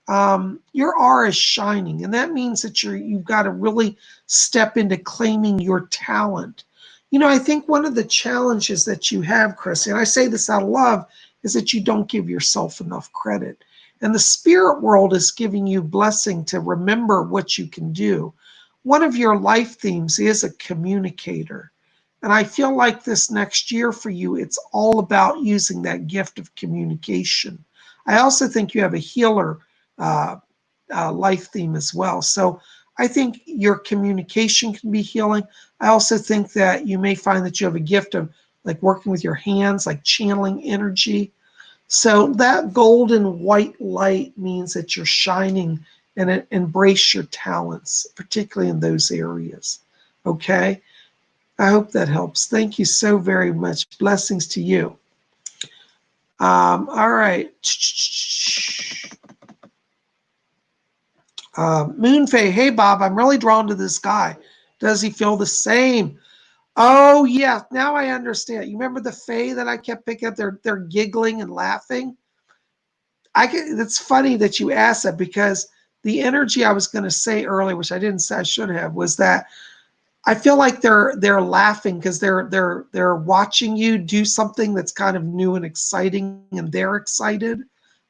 Your aura is shining, and that means that you've got to really step into claiming your talent. You know, I think one of the challenges that you have, Chris, and I say this out of love, is that you don't give yourself enough credit. And the spirit world is giving you blessing to remember what you can do. One of your life themes is a communicator. And I feel like this next year for you, it's all about using that gift of communication. I also think you have a healer life theme as well. So I think your communication can be healing. I also think that you may find that you have a gift of like working with your hands, like channeling energy. So that golden white light means that you're shining and embrace your talents, particularly in those areas. Okay. I hope that helps. Thank you so very much. Blessings to you. All right. Moonfei, hey, Bob, I'm really drawn to this guy. Does he feel the same? Oh, yeah. Now I understand. You remember the Fae that I kept picking up? They're giggling and laughing. It's funny that you asked that because the energy I was going to say earlier, which I didn't say I should have, was that I feel like they're laughing because they're watching you do something that's kind of new and exciting, and they're excited.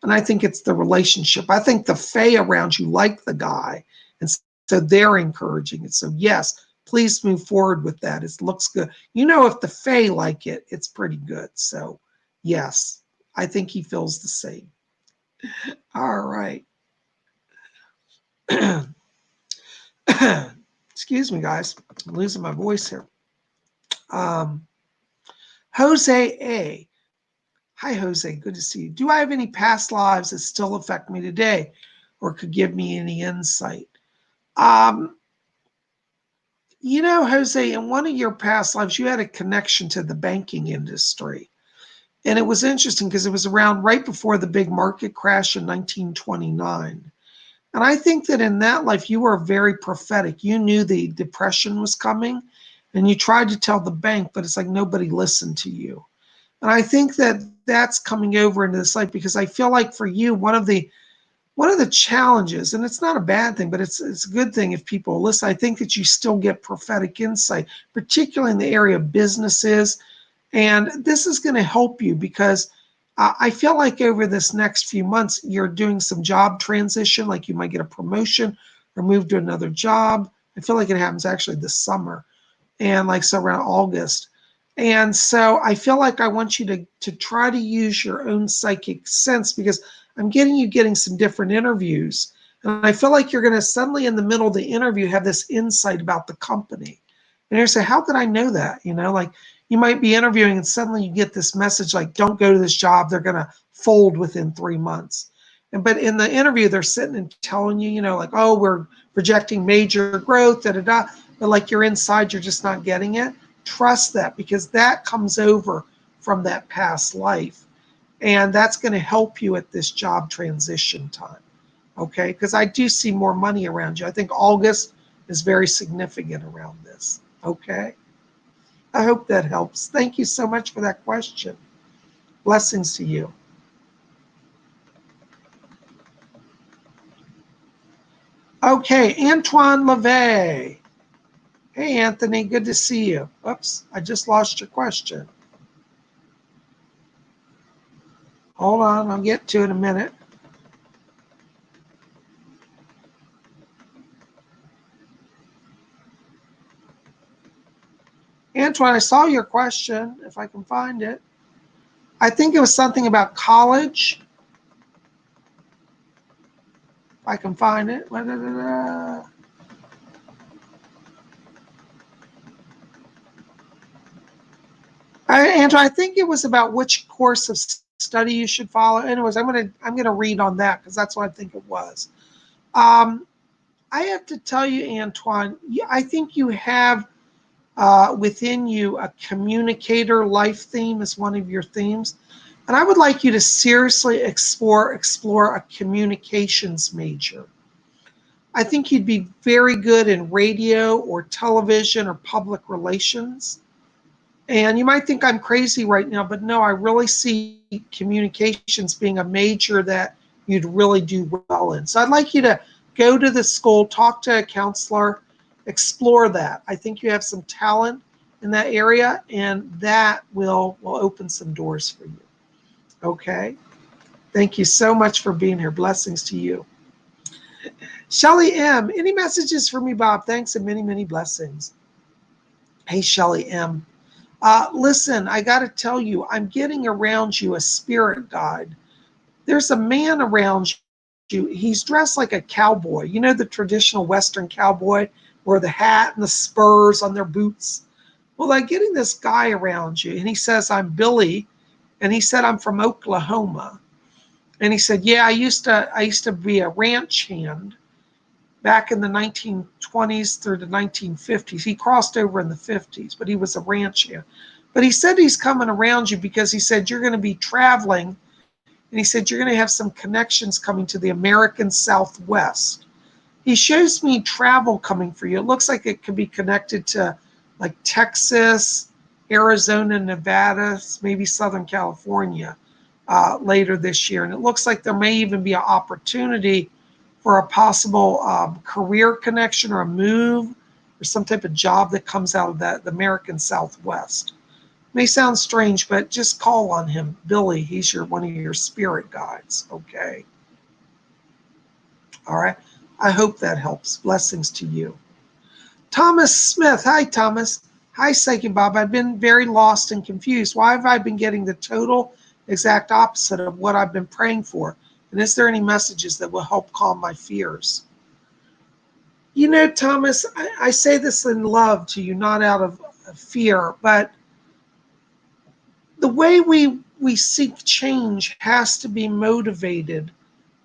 And I think it's the relationship. I think the fae around you like the guy. And so they're encouraging it. So yes, please move forward with that. It looks good. You know, if the fae like it, it's pretty good. So yes, I think he feels the same. All right. Excuse me, guys. I'm losing my voice here. Jose A. Hi, Jose. Good to see you. Do I have any past lives that still affect me today or could give me any insight? You know, Jose, in one of your past lives, you had a connection to the banking industry. And it was interesting because it was around right before the big market crash in 1929. And I think that in that life, you were very prophetic. You knew the depression was coming and you tried to tell the bank, but it's like nobody listened to you. And I think that that's coming over into this life because I feel like for you, one of the challenges, and it's not a bad thing, but it's a good thing if people listen. I think that you still get prophetic insight, particularly in the area of businesses. And this is going to help you because I feel like over this next few months, you're doing some job transition, like you might get a promotion or move to another job. I feel like it happens actually this summer and like so around August. And so I feel like I want you to try to use your own psychic sense because I'm getting some different interviews. And I feel like you're going to suddenly in the middle of the interview have this insight about the company. And you're say, how could I know that? You know, like you might be interviewing and suddenly you get this message like, don't go to this job. They're going to fold within 3 months. But in the interview, they're sitting and telling you, you know, like, oh, we're projecting major growth, da da da. But like you're inside, you're just not getting it. Trust that because that comes over from that past life. And that's going to help you at this job transition time. Okay. Because I do see more money around you. I think August is very significant around this. Okay. I hope that helps. Thank you so much for that question. Blessings to you. Okay, Antoine LeVay. Hey, Anthony, good to see you. Oops, I just lost your question. Hold on, I'll get to it in a minute. Antoine, I saw your question, if I can find it. I think it was something about college. If I can find it. Antoine, I think it was about which course of study you should follow. Anyways, I'm gonna read on that because that's what I think it was. I have to tell you, Antoine, I think you have within you a communicator life theme is one of your themes. And I would like you to seriously explore a communications major. I think you'd be very good in radio or television or public relations. And you might think I'm crazy right now, but no, I really see communications being a major that you'd really do well in. So I'd like you to go to the school, talk to a counselor, explore that. I think you have some talent in that area, and that will open some doors for you. Okay? Thank you so much for being here. Blessings to you. Shelly M., any messages for me, Bob? Thanks and many, many blessings. Hey, Shelly M., listen, I got to tell you, I'm getting around you a spirit guide. There's a man around you. He's dressed like a cowboy. You know, the traditional Western cowboy where the hat and the spurs on their boots. Well, I'm getting this guy around you, and he says, I'm Billy. And he said, I'm from Oklahoma. And he said, yeah, I used to be a ranch hand back in the 1920s through the 1950s. He crossed over in the 50s, but he was a ranch hand. But he said he's coming around you because he said you're going to be traveling, and he said you're going to have some connections coming to the American Southwest. He shows me travel coming for you. It looks like it could be connected to like Texas, Arizona, Nevada, maybe Southern California later this year. And it looks like there may even be an opportunity for a possible career connection or a move or some type of job that comes out of the American Southwest. May sound strange, but just call on him. Billy, he's one of your spirit guides, okay? All right. I hope that helps. Blessings to you. Thomas Smith. Hi, Thomas. Hi, Psychic Bob. I've been very lost and confused. Why have I been getting the total exact opposite of what I've been praying for? And is there any messages that will help calm my fears? You know, Thomas, I say this in love to you, not out of fear, but the way we seek change has to be motivated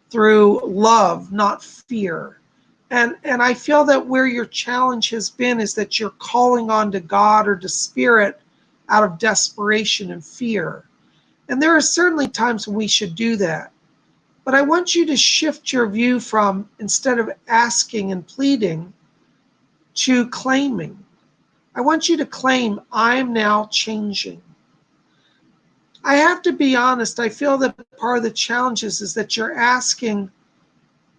through love, not fear. And I feel that where your challenge has been is that you're calling on to God or to spirit out of desperation and fear. And there are certainly times when we should do that. But I want you to shift your view from, instead of asking and pleading, to claiming. I want you to claim, I am now changing. I have to be honest, I feel that part of the challenge is that you're asking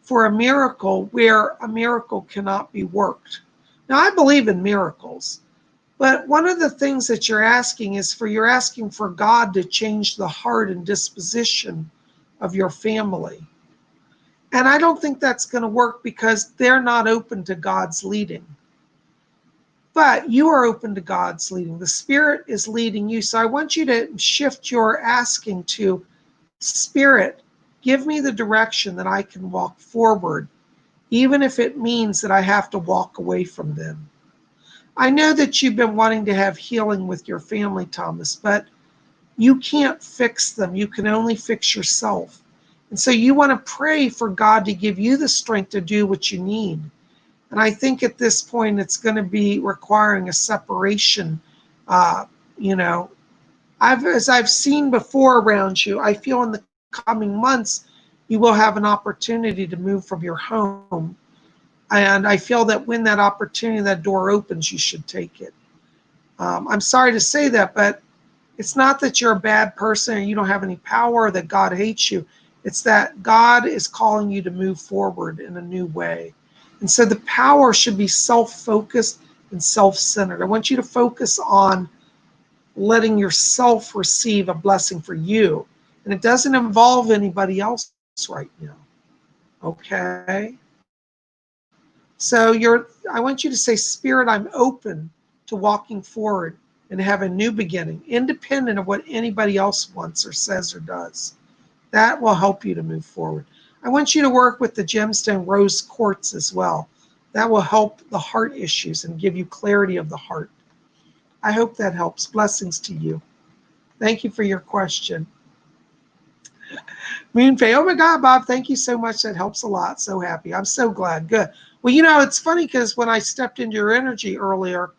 for a miracle where a miracle cannot be worked. Now, I believe in miracles, but one of the things that you're asking you're asking for God to change the heart and disposition of your family. And I don't think that's going to work because they're not open to God's leading. But you are open to God's leading. The Spirit is leading you. So I want you to shift your asking to, Spirit, give me the direction that I can walk forward, even if it means that I have to walk away from them. I know that you've been wanting to have healing with your family, Thomas, but you can't fix them. You can only fix yourself. And so you want to pray for God to give you the strength to do what you need. And I think at this point, it's going to be requiring a separation. As I've seen before around you, I feel in the coming months, you will have an opportunity to move from your home. And I feel that when that opportunity, that door opens, you should take it. I'm sorry to say that, but it's not that you're a bad person or you don't have any power or that God hates you. It's that God is calling you to move forward in a new way. And so the power should be self-focused and self-centered. I want you to focus on letting yourself receive a blessing for you. And it doesn't involve anybody else right now. Okay? So I want you to say, Spirit, I'm open to walking forward and have a new beginning, independent of what anybody else wants or says or does. That will help you to move forward. I want you to work with the gemstone rose quartz as well. That will help the heart issues and give you clarity of the heart. I hope that helps. Blessings to you. Thank you for your question. Moonfay, oh my God, Bob, thank you so much. That helps a lot. So happy. I'm so glad. Good. Well, it's funny because when I stepped into your energy earlier,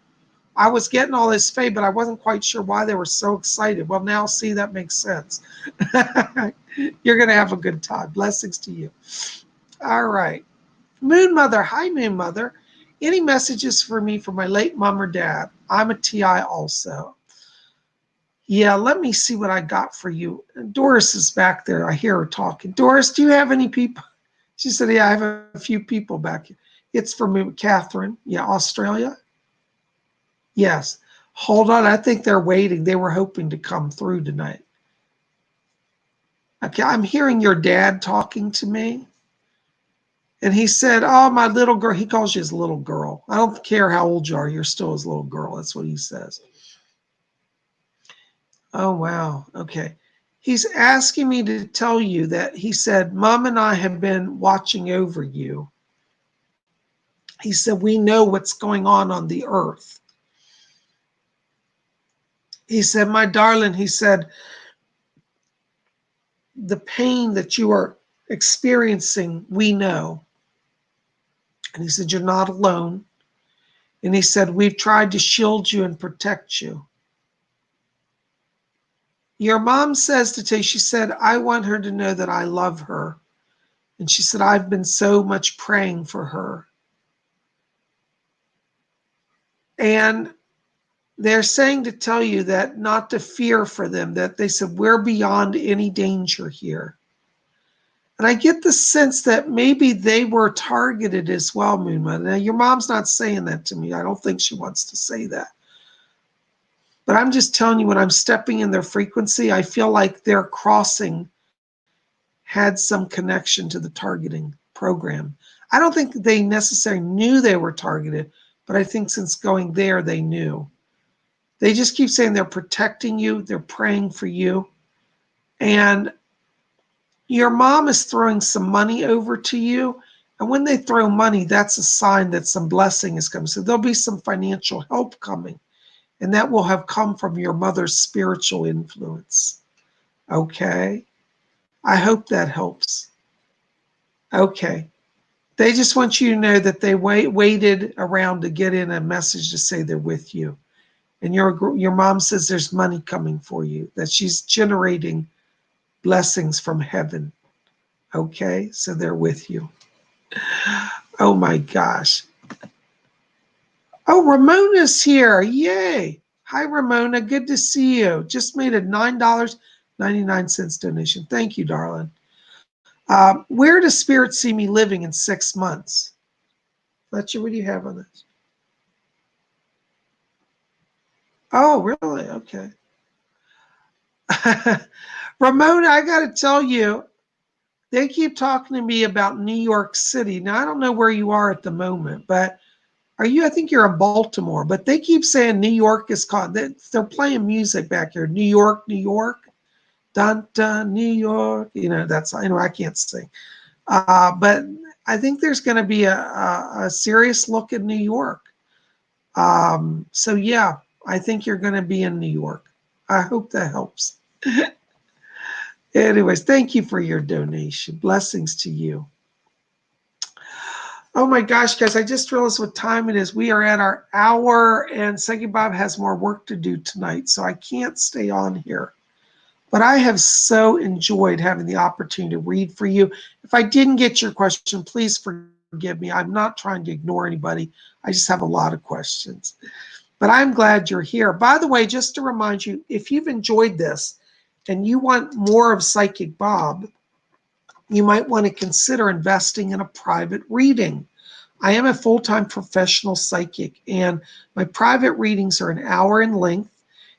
I was getting all this faith, but I wasn't quite sure why they were so excited. Well, now see, that makes sense. You're going to have a good time. Blessings to you. All right. Moon Mother. Hi, Moon Mother. Any messages for me from my late mom or dad? I'm a TI also. Yeah, let me see what I got for you. Doris is back there. I hear her talking. Doris, do you have any people? She said, yeah, I have a few people back here. It's for me, Catherine. Yeah, Australia. Yes. Hold on. I think they're waiting. They were hoping to come through tonight. Okay, I'm hearing your dad talking to me. And he said, oh, my little girl. He calls you his little girl. I don't care how old you are. You're still his little girl. That's what he says. Oh, wow. Okay. He's asking me to tell you that he said, Mom and I have been watching over you. He said, we know what's going on the earth. He said, my darling, he said, the pain that you are experiencing, we know. And he said, you're not alone. And he said, we've tried to shield you and protect you. Your mom says to tell you, she said, I want her to know that I love her. And she said, I've been so much praying for her. And they're saying to tell you that not to fear for them, that they said, we're beyond any danger here. And I get the sense that maybe they were targeted as well, Moonma. Now, your mom's not saying that to me. I don't think she wants to say that. But I'm just telling you, when I'm stepping in their frequency, I feel like their crossing had some connection to the targeting program. I don't think they necessarily knew they were targeted, but I think since going there, they knew. They just keep saying they're protecting you, they're praying for you. And your mom is throwing some money over to you. And when they throw money, that's a sign that some blessing is coming. So there'll be some financial help coming. And that will have come from your mother's spiritual influence. Okay? I hope that helps. Okay. They just want you to know that they waited around to get in a message to say they're with you. And your mom says there's money coming for you, that she's generating blessings from heaven. Okay? So they're with you. Oh my gosh. Oh, Ramona's here. Yay. Hi, Ramona. Good to see you. Just made a $9.99 donation. Thank you, darling. Where does Spirit see me living in 6 months? Fletcher, what do you have on this? Oh, really? Okay. Ramona, I got to tell you, they keep talking to me about New York City. Now, I don't know where you are at the moment, but are you? I think you're in Baltimore, but they keep saying New York is caught. They're playing music back here. New York, New York, dun dun, New York. You know, that's, I know I can't sing. But I think there's going to be a serious look at New York. So yeah, I think you're going to be in New York. I hope that helps. Anyways, thank you for your donation. Blessings to you. Oh my gosh, guys, I just realized what time it is. We are at our hour, and Psychic Bob has more work to do tonight, so I can't stay on here. But I have so enjoyed having the opportunity to read for you. If I didn't get your question, please forgive me. I'm not trying to ignore anybody. I just have a lot of questions. But I'm glad you're here. By the way, just to remind you, if you've enjoyed this and you want more of Psychic Bob, you might want to consider investing in a private reading. I am a full-time professional psychic, and my private readings are an hour in length.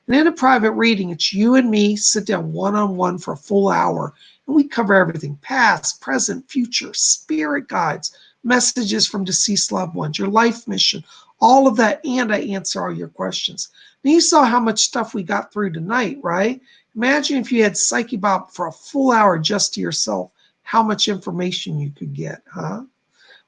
And in a private reading, it's you and me sit down one-on-one for a full hour, and we cover everything: past, present, future, spirit guides, messages from deceased loved ones, your life mission, all of that, and I answer all your questions. Now, you saw how much stuff we got through tonight, right? Imagine if you had Psychic Bob for a full hour just to yourself, how much information you could get, huh?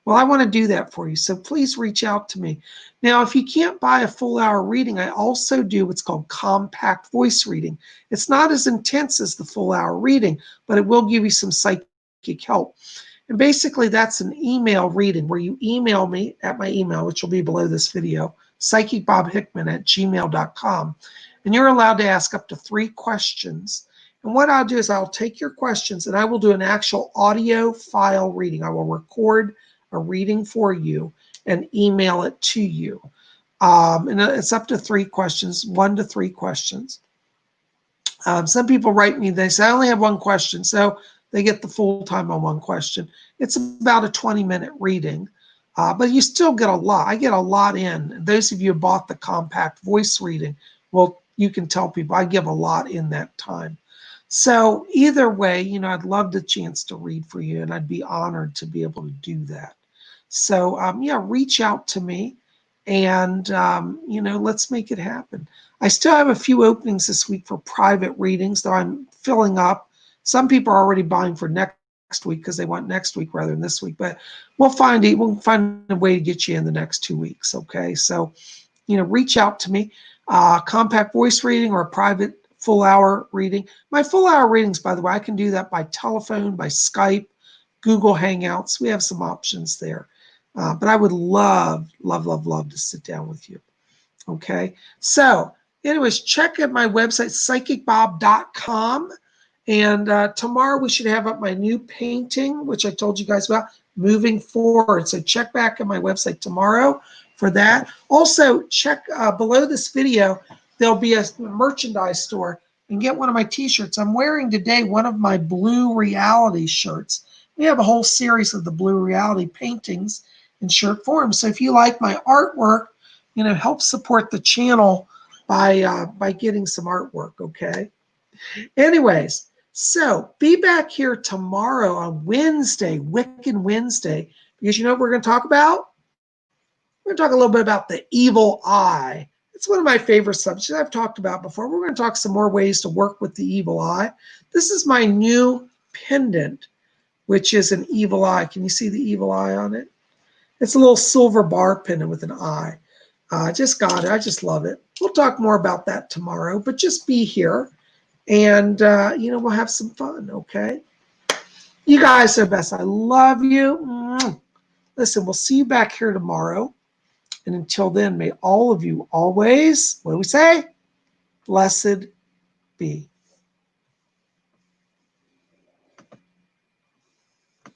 Well, I want to do that for you, so please reach out to me. Now, if you can't buy a full hour reading, I also do what's called compact voice reading. It's not as intense as the full hour reading, but it will give you some psychic help. And basically, that's an email reading where you email me at my email, which will be below this video, PsychicBobHickman@gmail.com. And you're allowed to ask up to 3 questions. And what I'll do is I'll take your questions and I will do an actual audio file reading. I will record a reading for you and email it to you. And it's up to 3 questions, 1 to 3 questions. Some people write me, they say, I only have 1 question. So they get the full time on 1 question. It's about a 20-minute reading, but you still get a lot. I get a lot in. Those of you who bought the compact voice reading, well, you can tell people I give a lot in that time. So either way, you know, I'd love the chance to read for you, and I'd be honored to be able to do that. So yeah, reach out to me, and you know, let's make it happen. I still have a few openings this week for private readings, though I'm filling up. Some people are already buying for next week because they want next week rather than this week. But we'll find a way to get you in the next 2 weeks. Okay, so you know, reach out to me. Compact voice reading or a private full hour reading. My full hour readings, by the way, I can do that by telephone, by Skype, Google Hangouts. We have some options there. But I would love, love, love, love to sit down with you. Okay. So anyways, check out my website, PsychicBob.com. And tomorrow we should have up my new painting, which I told you guys about, moving forward. So check back at my website tomorrow for that. Also, check below this video, there'll be a merchandise store, and get one of my t-shirts. I'm wearing today one of my Blue Reality shirts. We have a whole series of the Blue Reality paintings in shirt form. So if you like my artwork, you know, help support the channel by getting some artwork, okay? Anyways, so be back here tomorrow on Wednesday, Wiccan Wednesday, because you know what we're going to talk about? We're going to talk a little bit about the evil eye. It's one of my favorite subjects I've talked about before. We're going to talk some more ways to work with the evil eye. This is my new pendant, which is an evil eye. Can you see the evil eye on it? It's a little silver bar pendant with an eye. I just got it. I just love it. We'll talk more about that tomorrow, but just be here and, we'll have some fun, okay? You guys are the best. I love you. Listen, we'll see you back here tomorrow. And until then, may all of you always, what do we say? Blessed be.